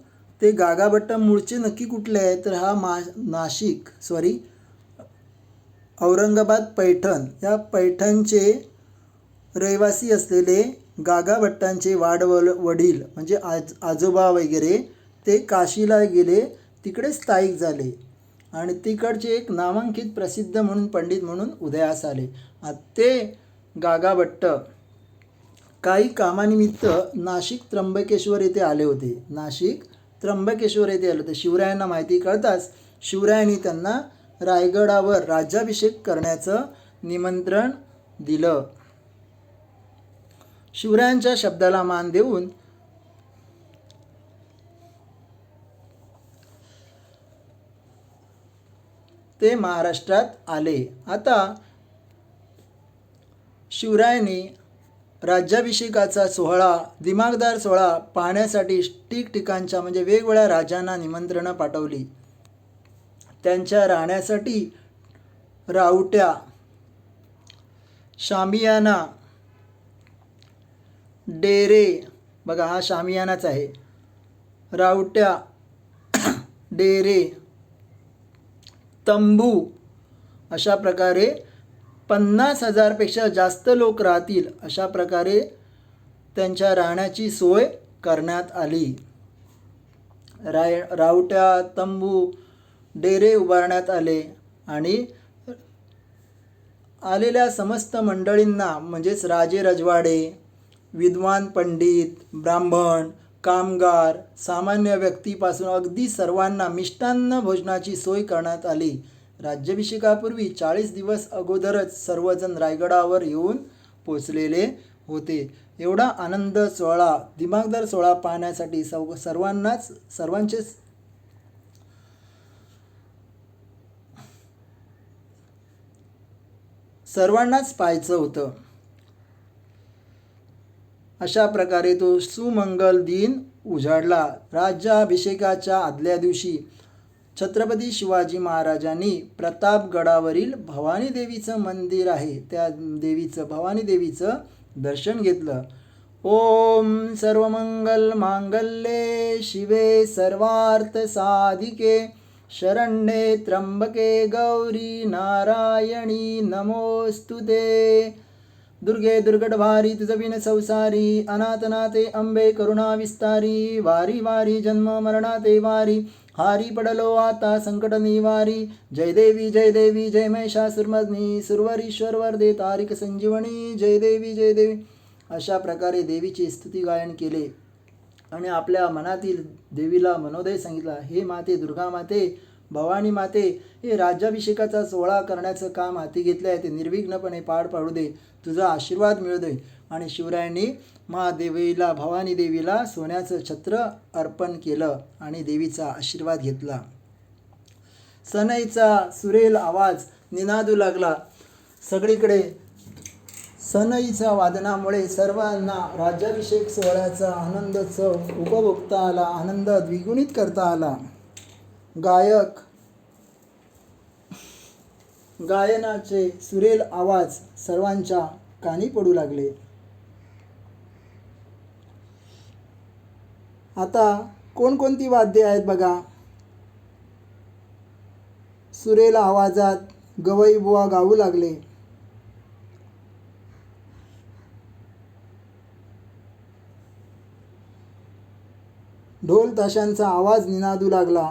ते गागा भट्ट मूळचे नक्की कुठले आहे, तर हा औरंगाबाद पैठण या पैठणचे रहिवासी असलेले गागा भट्टांचे वडील म्हणजे आजोबा वगैरे ते काशीला गेले, तिकडे स्थायिक झाले आणि तिकडचे एक नामांकित प्रसिद्ध म्हणून पंडित म्हणून उदयास आले. ते गागाभट्ट काही कामानिमित्त नाशिक त्र्यंबकेश्वर येथे आले होते. नाशिक त्र्यंबकेश्वर येथे आले होते. शिवरायांना माहिती कळताच शिवरायांनी त्यांना रायगडावर राज्याभिषेक करण्याचं निमंत्रण दिलं. शिवरायांच्या शब्दाला मान देऊन ते महाराष्ट्रात आले. आता शिवरायांनी राज्याभिषेकाचा सोहळा, दिमागदार सोहळा पाहण्यासाठी ठिकठिकाणच्या म्हणजे वेगवेगळ्या राजांना निमंत्रणं पाठवली. त्यांच्या राहण्यासाठी रावट्या, शामियाना, डेरे, बघा हा शामियानाच आहे, रावट्या, डेरे, तंबू अशा प्रकारे 50,000पेक्षा जास्त लोक राहतील अशा प्रकारे त्यांच्या राहण्याची सोय करण्यात आली. रावट्या, तंबू, डेरे उभारण्यात आले आणि आलेल्या समस्त मंडळींना म्हणजेच राजे रजवाडे, विद्वान पंडित, ब्राह्मण, कामगार, सामान्य व्यक्तीपासून अगदी सर्वांना मिष्टान्न भोजनाची सोय करण्यात आली. राज्याभिषेकापूर्वी 40 दिवस अगोदरच सर्वजण रायगडावर येऊन पोचलेले होते. एवढा आनंद सोहळा, दिमागदार सोहळा पाहण्यासाठी सर्वांनाच पाहायचं होतं. अशा प्रकारे तो सुमंगल दिन उजाडला. राज्याभिषेकाच्या आदल्या दिवशी छत्रपती शिवाजी महाराजांनी प्रतापगडावरील भवानी देवीचं मंदिर आहे त्या भवानी देवीचं दर्शन घेतलं. ओम सर्वमंगल मांगल्ये शिवे सर्वार्थ साधिके शरण्ये त्र्यंबके गौरी नारायणी नमोस्तुते. दुर्गे दुर्गटभारी तुझविन संसारी अनाथनाथे अंबे करुणा विस्तारी. वारी वारी जन्म मरणाते वारी हारी पडलो आता संकट निवारी. जय देवी जय महिषासुरमर्दिनी सुरवरीश्वर वरदे तारिक संजीवनी. जय देवी. अशा प्रकारे देवीची स्तुती गायन केले आणि आपल्या मनातील देवीला मनोदय सांगितला. हे माते, दुर्गा माते, भवानी माते, हे राज्याभिषेकाचा सोहळा करण्याचं काम हाती घेतलं आहे ते निर्विघ्नपणे पार पाडू दे, तुझा आशीर्वाद मिळू दे. आणि शिवरायांनी महादेवीला, भवानी देवीला सोन्याचं छत्र अर्पण केलं आणि देवीचा आशीर्वाद घेतला. सनईचा सुरेल आवाज निनादू लागला. सगळीकडे सनईच्या वादनामुळे सर्वांना राज्याभिषेक सोहळ्याचा आनंदोत्सव उपभोगता आला, आनंद द्विगुणित करता आला. गायनाचे सुरेल आवाज सर्वांच्या कानी पडू लागले. आता कोणकोणती वाद्ये आहेत बघा. सुरेल आवाजात गवई बुवा गाऊ लागले. ढोल ताशांचा आवाज निनादू लागला.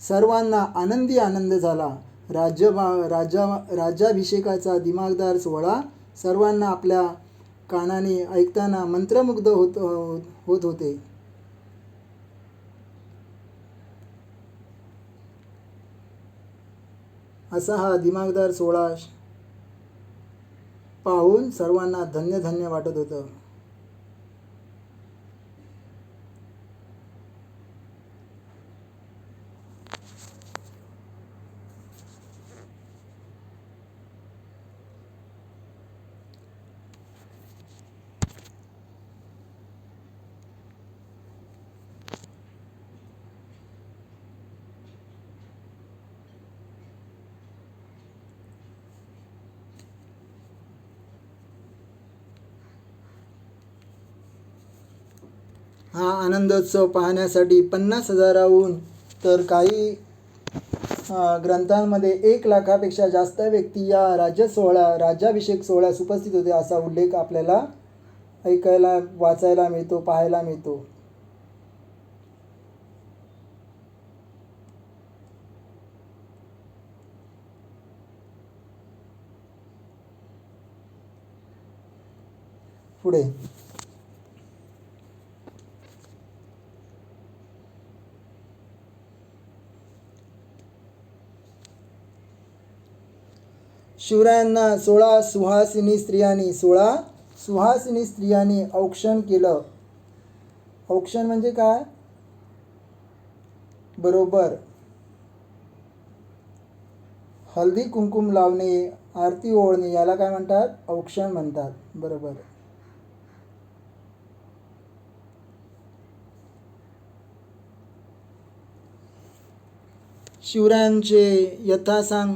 सर्वांना आनंदी आनंद झाला. राज्याभिषेकाचा दिमागदार सोहळा सर्वांना आपल्या कानाने ऐकताना मंत्रमुग्ध होत होते. असा हा दिमागदार सोहळा पाहून सर्वांना धन्य धन्य वाटत होतं. हा आनंदोत्सव पाहण्यासाठी 50,000हून तर काही ग्रंथांमध्ये 1,00,000पेक्षा जास्त व्यक्ती या राज्याभिषेक सोहळ्यास उपस्थित होते असा उल्लेख आपल्याला ऐकायला, वाचायला मिळतो, पाहायला मिळतो. पुढे शिवरायांना 16 सुहासिनी स्त्रियांनी औक्षण केलं. औक्षण म्हणजे काय? बरोबर, हळदी कुंकुम लावणे, आरती ओळणे याला काय म्हणतात? औक्षण म्हणतात. बरोबर. शिवरायांचे यथासांग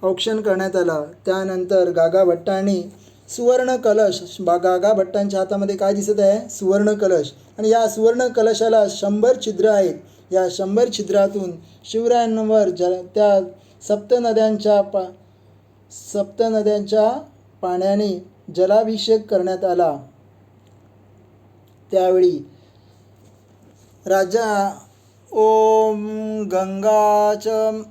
औक्षण करण्यात आलं. त्यानंतर गागा भट्टांनी सुवर्ण कलश, गागा भट्टांच्या हातामध्ये काय दिसत आहे? सुवर्ण कलश. आणि या सुवर्ण कलशाला 100 छिद्र आहेत. या 100 छिद्रातून शिवरायांवर त्या सप्त नद्यांच्या पाण्याने जलाभिषेक करण्यात आला. त्यावेळी राजा ओम गंगाचम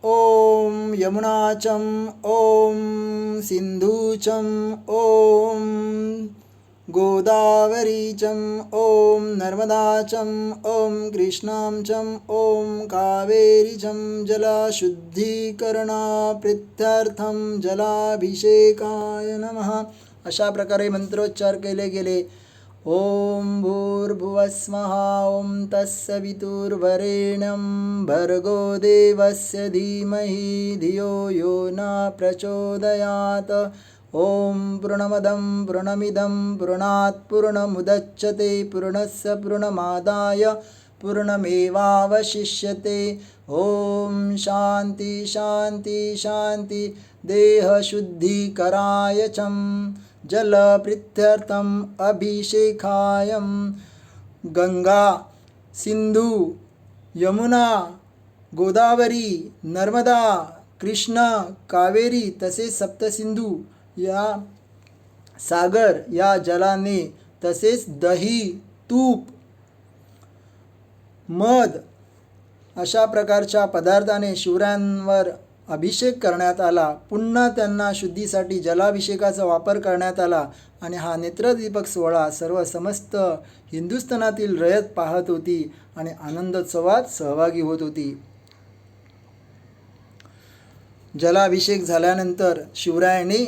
ओम यमुनाचम ओम सिंधूचम ओम गोदावरीचम ओम नर्मदाचम ओम कृष्णाचम ओम कावेरीचम जलशुद्धीकरणाप्रीत्यर्थम जलाभिषेकाय नमः अशा प्रकारे मंत्रोच्चार केले गेले. ओम भूर्भुवस्वः ओम तत्सवितुर्वरेण्यं भर्गो देवस्य धीमहि धियो यो न प्रचोदयात्. ओम पूर्णमदं पूर्णमिदं पूर्णात् पूर्णमुदच्यते पूर्णस्य पूर्णमादाय पूर्णमेवावशिष्यते. ओम शांति शांति शांति. देहशुद्धीकराय चं जलप्रीत्यर्थम अभिषेकायं. गंगा, सिंधू, यमुना, गोदावरी, नर्मदा, कृष्ण, कावेरी तसेच सप्तसिंधू या सागर या जलाने तसेच दही, तूप, मध अशा प्रकारच्या पदार्थाने शिवरायांवर अभिषेक करण्यात आला. पुन्हा त्यांना शुद्धीसाठी जलाभिषेकाचा वापर करण्यात आला. आणि हा नेत्रदीपक सोहळा समस्त हिंदुस्थानातील रयत पाहत होती आणि आनंदोत्सवात सहभागी होत होती. जलाभिषेक झाल्यानंतर शिवरायांनी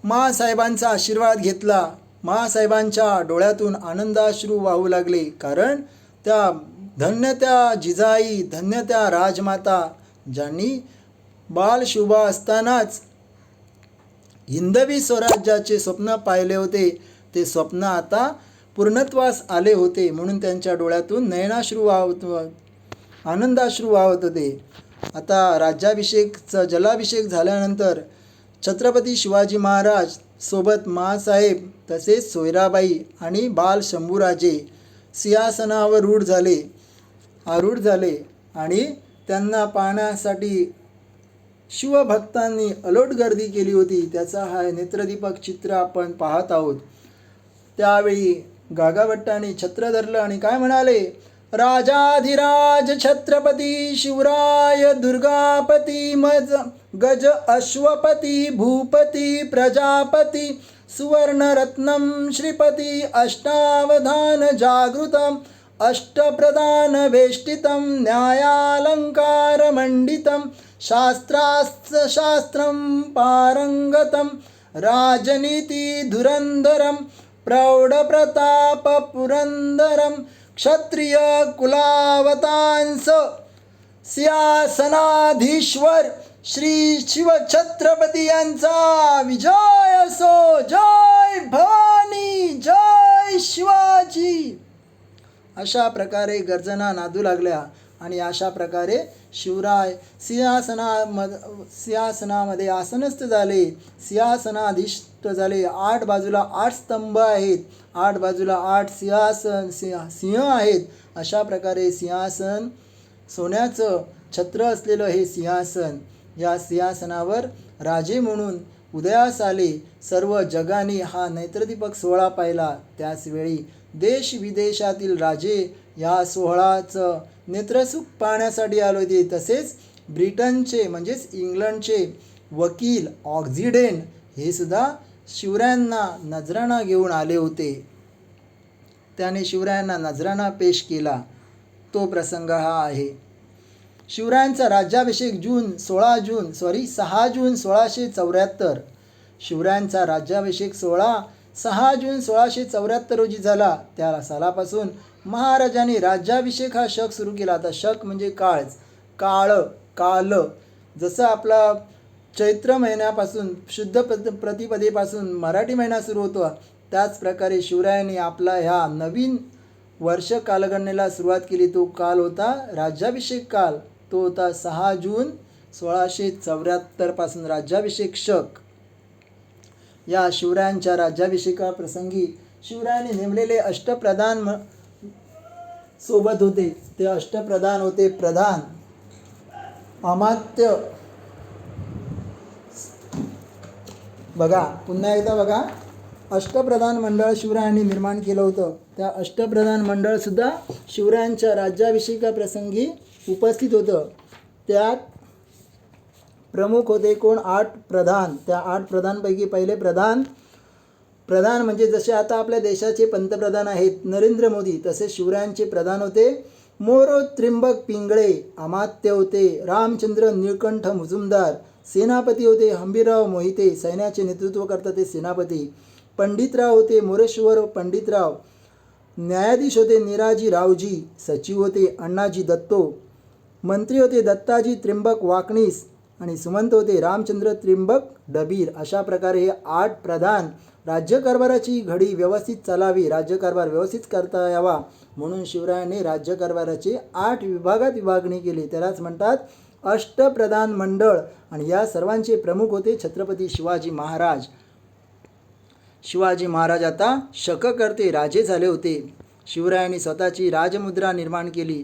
माँसाहेबांचा आशीर्वाद घेतला. माँसाहेबांच्या डोळ्यातून आनंदाश्रू वाहू लागले. कारण धन्य त्या जिजाई, धन्य त्या राजमाता ज्यांनी बालशोभा असतानाच हिंदवी स्वराज्याचे स्वप्न पाहिले होते, ते स्वप्न आता पूर्णत्वास आले होते. म्हणून त्यांच्या डोळ्यातून आनंदाश्रू वाहत होते. आता जलाभिषेक झाल्यानंतर छत्रपती शिवाजी महाराज सोबत माँसाहेब तसेच सोयराबाई आणि बाल शंभूराजे सिंहासनावर आरूढ झाले आणि त्यांना पाहण्यासाठी शिवभक्तांनी अलोट गर्दी केली होती. त्याचा हा नेत्रदीपक चित्र आपण पाहत आहोत. त्यावेळी गागाभट्टांनी छत्र धरलं आणि काय म्हणाले? राजाधिराज छत्रपती शिवराय दुर्गापती गज अश्वपती भूपती प्रजापती सुवर्णरत्नं श्रीपती अष्टावधान जागृतम् अष्टप्रधान वेष्टितं न्यायालंकारमंडितं शास्त्रं पारंगतं राजनीति धुरंधरं प्रौढप्रतापपुरंदरं क्षत्रिय कुलावतांस सिंहासनाधीश्वर श्री शिवछत्रपती यांचा विजय असो. जय भवानी, जय शिवाजी. अशा प्रकारे गर्जना नादू लागल्या आणि अशा प्रकारे शिवराय सिंहासनामध्ये आसनस्थ झाले, सिंहासनाधीष्ट झाले. 8 बाजूला 8 स्तंभ आहेत, 8 बाजूला 8 सिंह आहेत. अशा प्रकारे सिंहासन, सोन्याचं छत्र असलेलं हे सिंहासन, या सिंहासनावर राजे म्हणून उदयास आले. सर्व जगाने हा नेत्रदीपक सोहळा पाहिला. त्याचवेळी देश विदेशातील राजे या सोहळ्याचं नेत्रसुख पाहण्यासाठी आले होते. तसेच ब्रिटनचे म्हणजेच इंग्लंडचे वकील ऑक्झिडेन हे सुद्धा शिवरायांना नजराणा घेऊन आले होते. त्याने शिवरायांना नजराणा पेश केला. तो प्रसंग हा आहे. शिवरायांचा राज्याभिषेक 6 जून 1674. शिवरायांचा राज्याभिषेक 6 जून 1674 रोजी झाला. त्या सालापासून महाराजांनी राज्याभिषेक हा शक सुरू केला. आता शक म्हणजे काल. जसं आपला चैत्र महिन्यापासून शुद्ध प्रतिपदेपासून मराठी महिना सुरू होतो, त्याच प्रकारे शिवरायांनी आपला ह्या नवीन वर्ष कालगणनेला सुरुवात केली. तो काल होता राज्याभिषेक काल. तो होता 6 जून 1674 पासून राज्याभिषेक शक. या शिवरायांच्या राज्याभिषेकाप्रसंगी शिवरायांनी नेमलेले अष्टप्रधान सोबत होते. ते अष्टप्रधान होते: प्रधान, अमात्य. बघा, पुन्हा एकदा बघा, अष्टप्रधान मंडळ शिवरायांनी निर्माण केलं होतं. त्या अष्टप्रधान मंडळसुद्धा शिवरायांच्या राज्याभिषेकाप्रसंगी उपस्थित होतं. त्यात प्रमुख होते कोण? 8 प्रधान. त्या 8 प्रधानपैकी पहिले प्रधान म्हणजे जसे आता आपल्या देशाचे पंतप्रधान आहेत नरेंद्र मोदी, तसे शिवरायांचे प्रधान होते मोरो त्रिंबक पिंगळे. अमात्य होते रामचंद्र निळकंठ मुजुमदार. सेनापती होते हंबीरराव मोहिते. सैन्याचे नेतृत्व करतात ते सेनापती. पंडितराव होते मोरेश्वर पंडितराव. न्यायाधीश होते निराजी रावजी. सचिव होते अण्णाजी दत्तो. मंत्री होते दत्ताजी त्रिंबक वाकणीस. आणि सुमंत होते रामचंद्र त्रिंबक डबीर. अशा प्रकारे हे 8 प्रधान राज्यकारभाराची घडी व्यवस्थित चालावी, राज्यकारभार व्यवस्थित करता यावा म्हणून शिवरायांनी राज्यकारभाराची 8 विभागात विभागणी केली. त्यालाच म्हणतात अष्टप्रधान मंडळ. आणि या सर्वांचे प्रमुख होते छत्रपती शिवाजी महाराज. शिवाजी महाराज आता शककर्ते राजे झाले होते. शिवरायांनी स्वतःची राजमुद्रा निर्माण केली.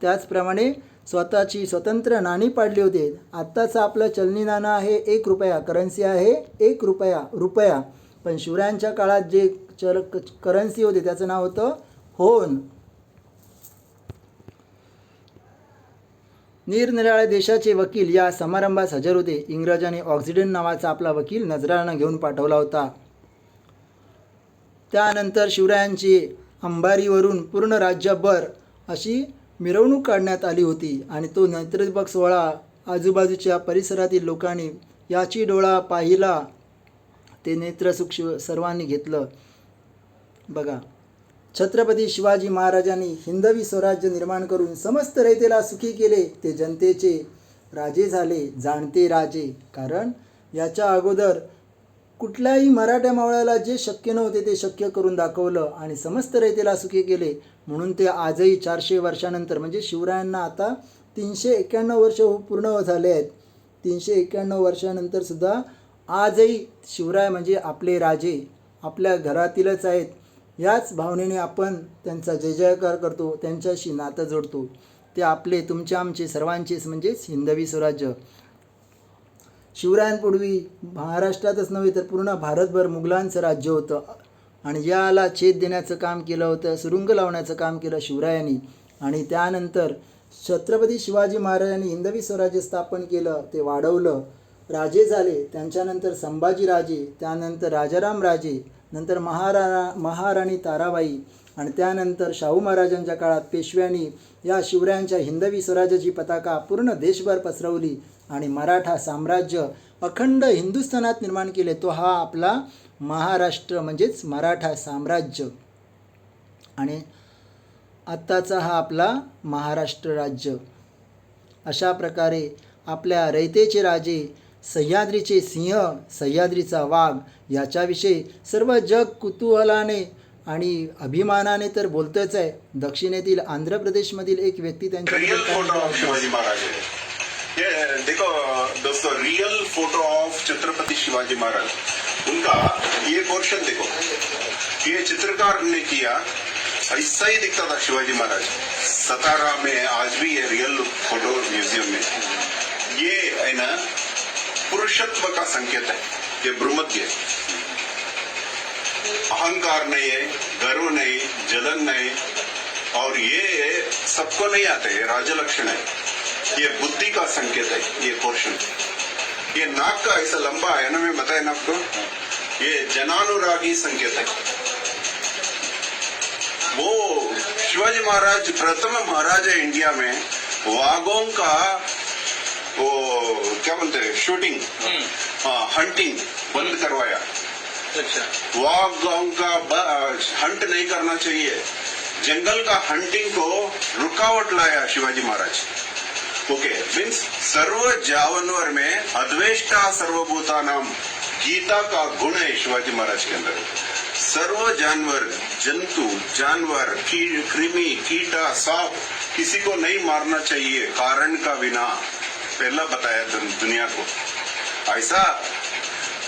त्याचप्रमाणे स्वतःची स्वतंत्र नाणी पाडली होती. आत्ताचं आपलं चलनी नाणं आहे 1 रुपया, करन्सी आहे 1 रुपया. पण शिवरायांच्या काळात जे करन्सी होते त्याचं नाव होतं होन. निरनिराळ्या देशाचे वकील या समारंभास हजर होते. इंग्रजांनी ऑक्सिडन नावाचा आपला वकील नजराणा घेऊन पाठवला होता. त्यानंतर शिवरायांची अंबारीवरून पूर्ण राज्यभर अशी मिरवणूक काढण्यात आली होती. आणि तो नेत्रदीपक सोहळा आजूबाजूच्या परिसरातील लोकांनी याची डोळा पाहिला. ते नेत्रसुख सर्वांनी घेतलं. बघा, छत्रपती शिवाजी महाराजांनी हिंदवी स्वराज्य निर्माण करून समस्त रयतेला सुखी केले. ते जनतेचे राजे झाले, जाणते राजे. कारण याच्या अगोदर कुठल्याही मराठा मावळ्याला जे शक्य नव्हते ते शक्य करून दाखवलं आणि समस्त रयतेला सुखी केले. म्हणून ते आजही 400 वर्षानंतर, म्हणजे शिवरायांना आता 391 वर्ष पूर्ण झाले आहेत. 391 वर्षानंतर सुद्धा आजही शिवराय म्हणजे आपले राजे आपल्या घरातीलच आहेत. याच भावनेने आपण त्यांचा जय जयकार करतो, त्यांच्याशी नातं जोडतो. ते आपले, तुमचे, आमचे, सर्वांचेच म्हणजेच हिंदवी स्वराज्य. शिवरायांपूर्वी महाराष्ट्रातच नव्हे तर पूर्ण भारतभर मुघलांचं राज्य होतं. आणि याला छेद देण्याचं काम केलं होतं, सुरुंग लावण्याचं काम केलं शिवरायांनी. आणि त्यानंतर छत्रपती शिवाजी महाराजांनी हिंदवी स्वराज्य स्थापन केलं, ते वाढवलं, राजे झाले. त्यांच्यानंतर संभाजी राजे, त्यानंतर राजाराम राजे, नंतर महाराणी ताराबाई आणि त्यानंतर शाहू महाराजांच्या काळात पेशव्यांनी या शिवरायांच्या हिंदवी स्वराज्याची पताका पूर्ण देशभर पसरवली आणि मराठा साम्राज्य अखंड हिंदुस्थानात निर्माण केले. तो हा आपला महाराष्ट्र म्हणजेच मराठा साम्राज्य. आणि आत्ताचा हा आपला महाराष्ट्र राज्य. अशा प्रकारे आपल्या रयतेचे राजे, सह्याद्रीचे सिंह, सह्याद्रीचा वाघ याच्याविषयी सर्व जग कुतूहलाने आणि अभिमानाने तर बोलतच आहे. दक्षिणेतील आंध्र प्रदेशमधील एक व्यक्ती त्यांच्या शिवाजी महाराज ये देखो दोस्तों, real photo of Chhatrapati Shivaji Maharaj, उनका ये पोर्शन देखो, ये चित्रकार ने किया, ऐसा ही दिखता था शिवाजी महाराज. सतारा में आज भी ये रियल फोटो म्यूजियम में. ये है ना पुरुषत्व का संकेत है. ये ब्रह्मज्ञ, अहंकार नहीं है, गर्व नहीं, जलन नहीं, और ये सबको नहीं आते. ये राजलक्षण है, ये बुद्धि का संकेत है. ये पोर्शन, ये नाक का ऐसा लंबा है ना, मैं बताया ना आपको, ये जनानुरागी संकेत है। वो शिवाजी महाराज प्रथम महाराज है इंडिया में, वाघों का वो क्या बोलते हैं शूटिंग, हाँ हंटिंग बंद करवाया। अच्छा, वाघों का हंट नहीं करना चाहिए, जंगल का हंटिंग को रुकावट लाया शिवाजी महाराज। ओके, मीन्स सर्व जानवर में अद्वेष्टा सर्वभूतानाम, गीता का गुण है शिवाजी महाराज के अंदर। सर्व जानवर, जंतु, जानवर, कृमि, कीटा, सांप, किसी को नहीं मारना चाहिए कारण का बिना, पहला बताया दुनिया को। ऐसा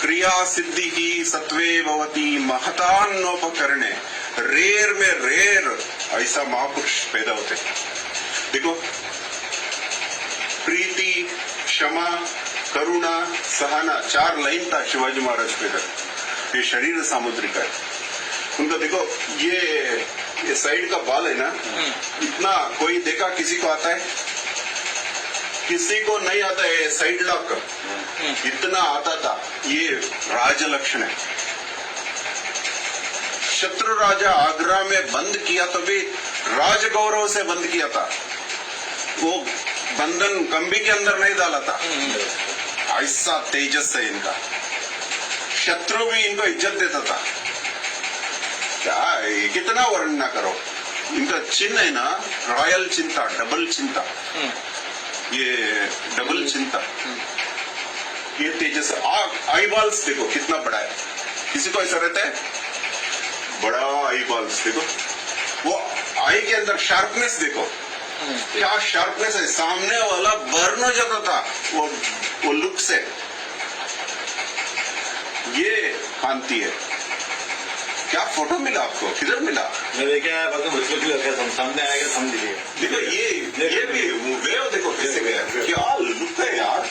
क्रिया सिद्धि की सत्वे भवती महतान्नोपकरणे, रेर में रेर ऐसा महापुरुष पैदा होते। देखो, प्रीति, क्षमा, करुणा, सहना, 4 लाइन था शिवाजी महाराज पैदा। ये शरीर सामुद्रिक है उनका। देखो ये साइड का बाल है ना, इतना कोई देखा किसी को आता है? किसी को नहीं आता है साइड लॉक, इतना आता था। ये राज लक्षण है। शत्रु राजा आगरा में बंद किया तो भी राज गौरव से बंद किया था, वो बंधन कंबी के अंदर नहीं डाला था। ऐसा तेजस है इनका, शत्रु भी इनको इज्जत देता था। क्या कितना वर्णन ना करो, इनका चिन्ह है ना रॉयल चिंता, डबल चिंता, ये डबल चिंता, ये तेजस। आई बॉल्स देखो कितना बड़ा है, किसी को ऐसा रहता है? बड़ा आई बॉल्स देखो, वो आई के अंदर शार्पनेस देखो, क्या शार्पनेस है, सामने वाला बर्न हो जाता था वो लुक से। ये कांति है। क्या फोटो मिला आपको, किधर मिला? मैं लेके आया, सामने आएगा समझ लीजिए। देखो ये भी वेव देखो कैसे गया, क्या लुक है यार,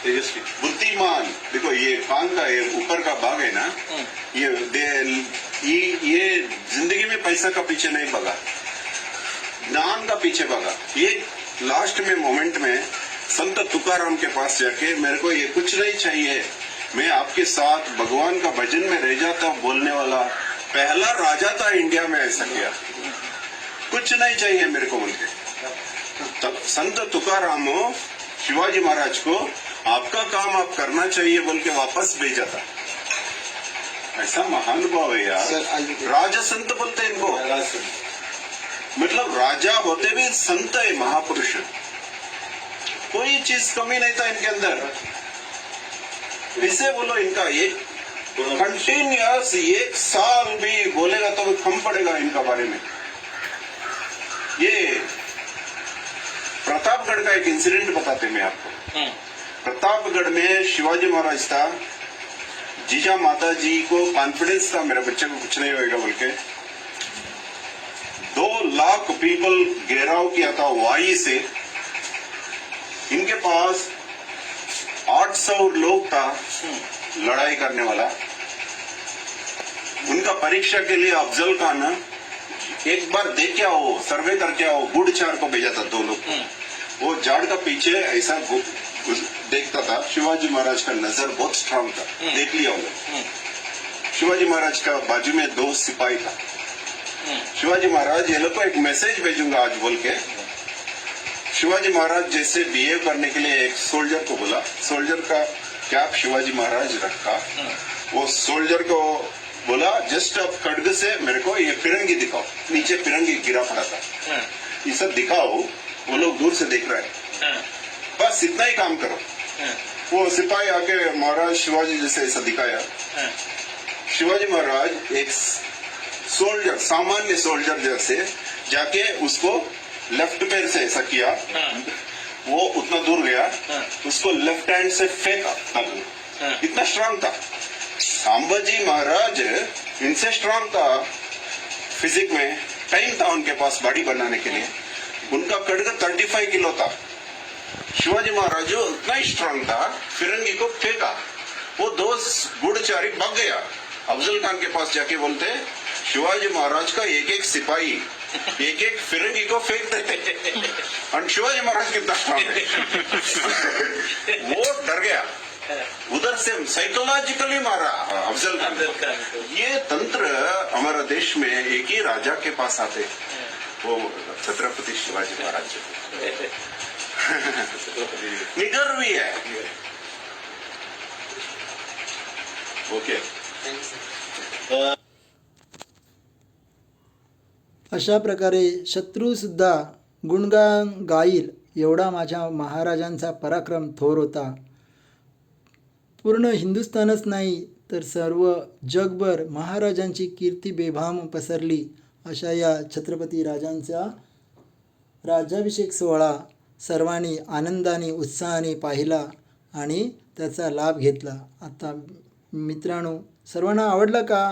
तेजस्वी, बुद्धिमान। देखो ये कान का ये ऊपर का भाग है ना, ये जिंदगी में पैसा का पीछे नहीं भागा, ज्ञान का पीछे भागा। ये लास्ट में मोमेंट में संत तुकाराम के पास जाके, मेरे को ये कुछ नहीं चाहिए, मैं आपके साथ भगवान का भजन में रह जाता हूं, बोलने वाला पहला राजा था इंडिया में। ऐसा किया, कुछ नहीं चाहिए मेरे को बोल के। तब संत तुकाराम शिवाजी महाराज को आपका काम आप करना चाहिए बोल के वापस भेजा था। ऐसा महान भाव है यार। राजा संत बोलते हैं इनको, मतलब राजा होते भी संत है, महापुरुष। कोई चीज कमी नहीं था इनके अंदर। इसे बोलो, इनका ये कंटिन्यूअस 1 साल भी बोलेगा तो कम पड़ेगा इनका बारे में। ये प्रतापगढ़ का एक इंसिडेंट बताते मैं आपको। प्रतापगढ़ में शिवाजी महाराज था, जीजा माता जी को कॉन्फिडेंस था मेरे बच्चे को कुछ नहीं होएगा बोल के। 2 लाख पीपल घेराव किया था वाई से। इनके पास 800 लोग था लड़ाई करने वाला। उनका परीक्षा के लिए अफजल खान एक बार देख के आओ, सर्वे करके आओ, गुड़चार को भेजा था 2 लोग। वो झाड़ का पीछे ऐसा देखता था। शिवाजी महाराज का नजर बहुत स्ट्रांग था, देख लिया उन्होंने। शिवाजी महाराज का बाजू में 2 सिपाही था। शिवाजी महाराज ये लोग को एक मैसेज भेजूंगा आज बोल के, शिवाजी महाराज जैसे बिहेव करने के लिए एक सोल्जर को बोला। सोल्जर का कैप शिवाजी महाराज रखा। वो सोल्जर को बोला, जस्ट अब खड्ग से मेरे को ये फिरंगी दिखाओ। नीचे फिरंगी गिरा पड़ा था, ये सब दिखाओ। वो लोग दूर से देख रहे हैं, बस इतना ही काम करो। वो सिपाही आके महाराज शिवाजी जैसे ऐसा दिखाया। शिवाजी महाराज एक सोल्जर, सामान्य सोल्जर जैसे जाके उसको लेफ्ट पैर से ऐसा किया। वो उतना दूर गया, उसको लेफ्ट हैंड से फेंका। इतना स्ट्रांग था संभाजी महाराज, इनसे स्ट्रांग था फिजिक में। टाइम था उनके पास बॉडी बनाने के लिए। उनका खड्ग 35 किलो था। शिवाजी महाराज जो उतना ही स्ट्रांग था, फिरंगी को फेंका। वो 2 गुड़चारी भाग गया। अफजल खान के पास जाके बोलते, शिवाजी महाराज का एक सिपाही एक फिरंगी को फेंकते थे और शिवाजी महाराज कितना स्ट्रांग है। वो डर गया। उधर से साइकोलॉजिकली मारा अफजल खान को। ये तंत्र हमारा देश में एक ही राजा के पास आते, वो छत्रपति शिवाजी महाराज जी। निगर भी है। ओके। अशा प्रकारे शत्रूसुद्धा गुणगान गाईल एवढा माझ्या महाराजांचा पराक्रम थोर होता. पूर्ण हिंदुस्थानच नाही तर सर्व जगभर महाराजांची कीर्ती बेभाम पसरली. अशा या छत्रपती राजांचा राज्याभिषेक सोहळा सर्वांनी आनंदाने उत्साहाने पाहिला आणि त्याचा लाभ घेतला. आता मित्रांनो, सर्वांना आवडलं का?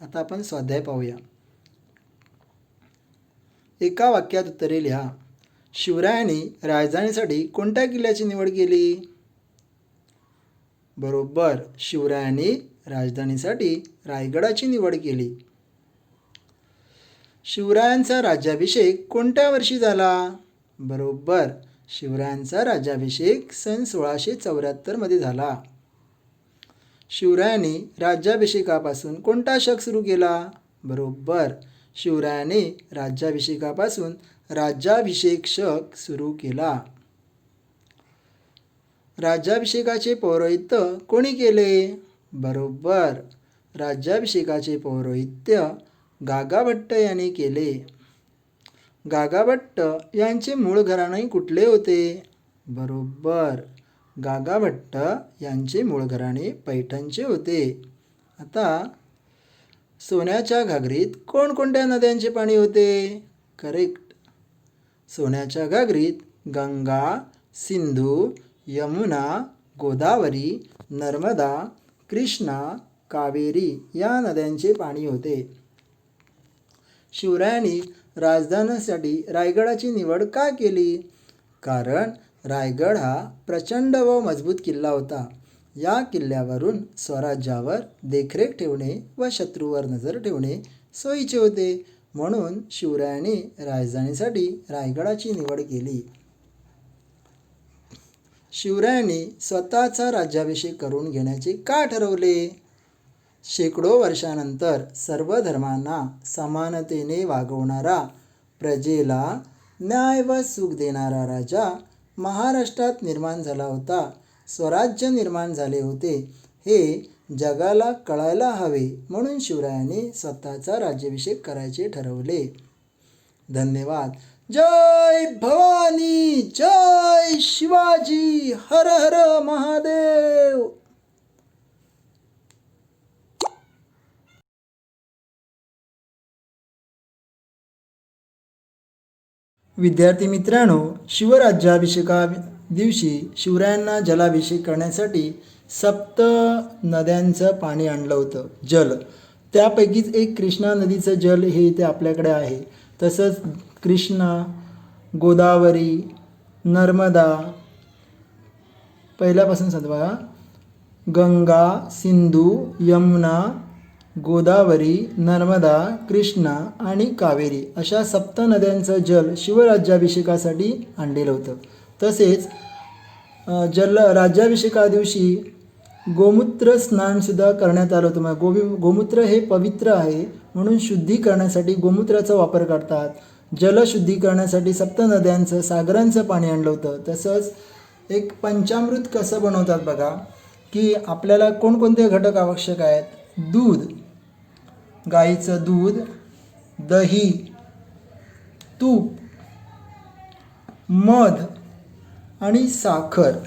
आता आपण स्वाध्याय पाहूया. एका वाक्यात उत्तरे लिहा. शिवरायांनी राजधानीसाठी कोणत्या किल्ल्याची निवड केली? बरोबर, शिवरायांनी राजधानीसाठी रायगडाची निवड केली. शिवरायांचा राज्याभिषेक कोणत्या वर्षी झाला? बरोबर, शिवरायांचा राज्याभिषेक सन 1674 मध्ये झाला. शिवरायांनी राज्याभिषेकापासून कोणता शक सुरू केला? बरोबर, शिवरायाने राज्याभिषेकापासून राज्याभिषेक शक सुरू केला. राज्याभिषेकाचे पौरोहित्य कोणी केले? बरोबर, राज्याभिषेकाचे पौरोहित्य गागाभट्ट यांनी केले. गागाभट्ट यांचे मूळ घराणे कुठले होते? बरोबर, गागाभट्ट यांचे मूळ घराणे पैठणचे होते. आता सोन्याच्या घागरीत कोणकोणत्या नद्यांचे पाणी होते? करेक्ट, सोन्याच्या घागरीत गंगा, सिंधू, यमुना, गोदावरी, नर्मदा, कृष्णा, कावेरी या नद्यांचे पाणी होते. शिवरायांनी राजधानीसाठी रायगडाची निवड का केली? कारण रायगड हा प्रचंड व मजबूत किल्ला होता. या किल्ल्यावरून स्वराज्यावर देखरेख ठेवणे व शत्रूवर नजर ठेवणे सोयीचे होते. म्हणून शिवरायांनी राजधानीसाठी रायगडाची निवड केली. शिवरायांनी स्वतःचा राज्याभिषेक करून घेण्याचे का ठरवले? शेकडो वर्षानंतर सर्व धर्मांना समानतेने वागवणारा, प्रजेला न्याय व सुख देणारा राजा महाराष्ट्रात निर्माण झाला होता. स्वराज्य निर्माण झाले होते हे जगाला कळायला हवे म्हणून शिवरायांनी स्वतःचा राज्याभिषेक करायचे ठरवले. धन्यवाद. जय भवानी, जय शिवाजी, हर हर महादेव. विद्यार्थी मित्रांनो, शिवराज्याभिषेका दिवशी शिवरायांना जलाभिषेक करण्यासाठी 7 नद्यांचं पाणी आणलं होतं, जल. त्यापैकीच एक कृष्णा नदीचं जल हे इथे आपल्याकडे आहे. तसंच कृष्णा, गोदावरी, नर्मदा, पहिल्यापासून सांगतो बघा, गंगा, सिंधू, यमुना, गोदावरी, नर्मदा, कृष्णा आणि कावेरी अशा 7 नद्यांचं जल शिवराज्याभिषेकासाठी आणलेलं होतं. तसेच राज्याभिषेका दिवशी गोमूत्र स्नानसुद्धा करण्यात आलं होतं. मग गोमूत्र हे पवित्र आहे म्हणून शुद्धी करण्यासाठी गोमूत्राचा वापर करतात. जलशुद्धी करण्यासाठी 7 नद्यांचं, सागरांचं पाणी आणलं होतं. तसंच एक पंचामृत कसं बनवतात बघा, की आपल्याला कोणकोणते घटक आवश्यक आहेत? दूध, गाईचं दूध, दही, तूप, मध आणि साखर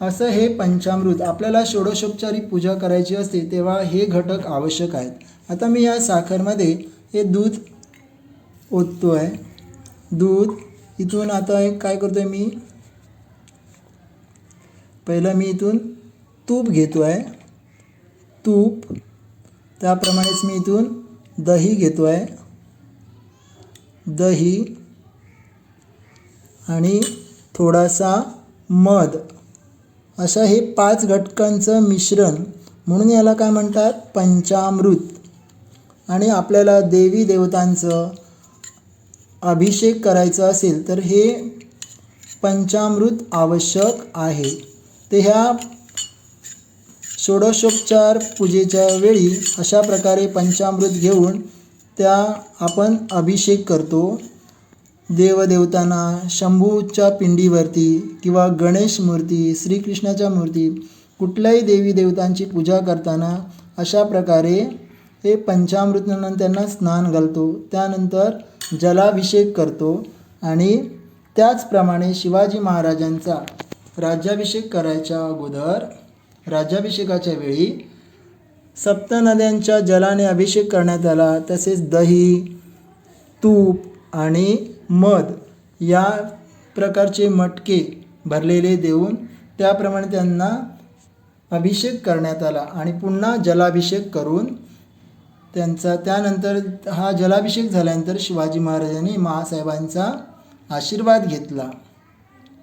असं हे पंचामृत. आपल्याला षोडशोपचारी पूजा करायची असते तेव्हा हे घटक आवश्यक आहेत. आता मी या साखरमध्ये हे दूध ओततो आहे. दूध इथून आता काय करतो आहे मी, पहिलं मी इथून तूप घेतो आहे. तूप, त्याप्रमाणेच मी इथून दही घेतो आहे. दही आणि थोडासा मध, अशा हे 5 घटकांचं मिश्रण म्हणून याला काय म्हणतात? पंचामृत. आणि आपल्याला देवी देवतांचं अभिषेक करायचा असेल तर हे पंचामृत आवश्यक आहे. ते ह्या षोडशोपचार पूजेच्या वेळी अशा प्रकारे पंचामृत घेऊन त्या आपण अभिषेक करतो. देवदेवतांना, शंभूच्या पिंडीवरती किंवा गणेश मूर्ती, श्रीकृष्णाच्या मूर्ती, कुठल्याही देवी देवतांची पूजा करताना अशा प्रकारे हे पंचामृतानं त्यांना स्नान घालतो. त्यानंतर जलाभिषेक करतो आणि त्याचप्रमाणे शिवाजी महाराजांचा राज्याभिषेक करायच्या अगोदर राज्याभिषेकाच्या वेळी सप्तनद्यांच्या जलाने अभिषेक करण्यात आला. तसेच दही, तूप आणि मध या प्रकारचे मटके भरलेले देऊन त्याप्रमाणे त्यांना अभिषेक करण्यात आला आणि पुन्हा जलाभिषेक करून त्यांचा त्यानंतर हा जलाभिषेक झाल्यानंतर शिवाजी महाराजांनी महासाहेबांचा आशीर्वाद घेतला.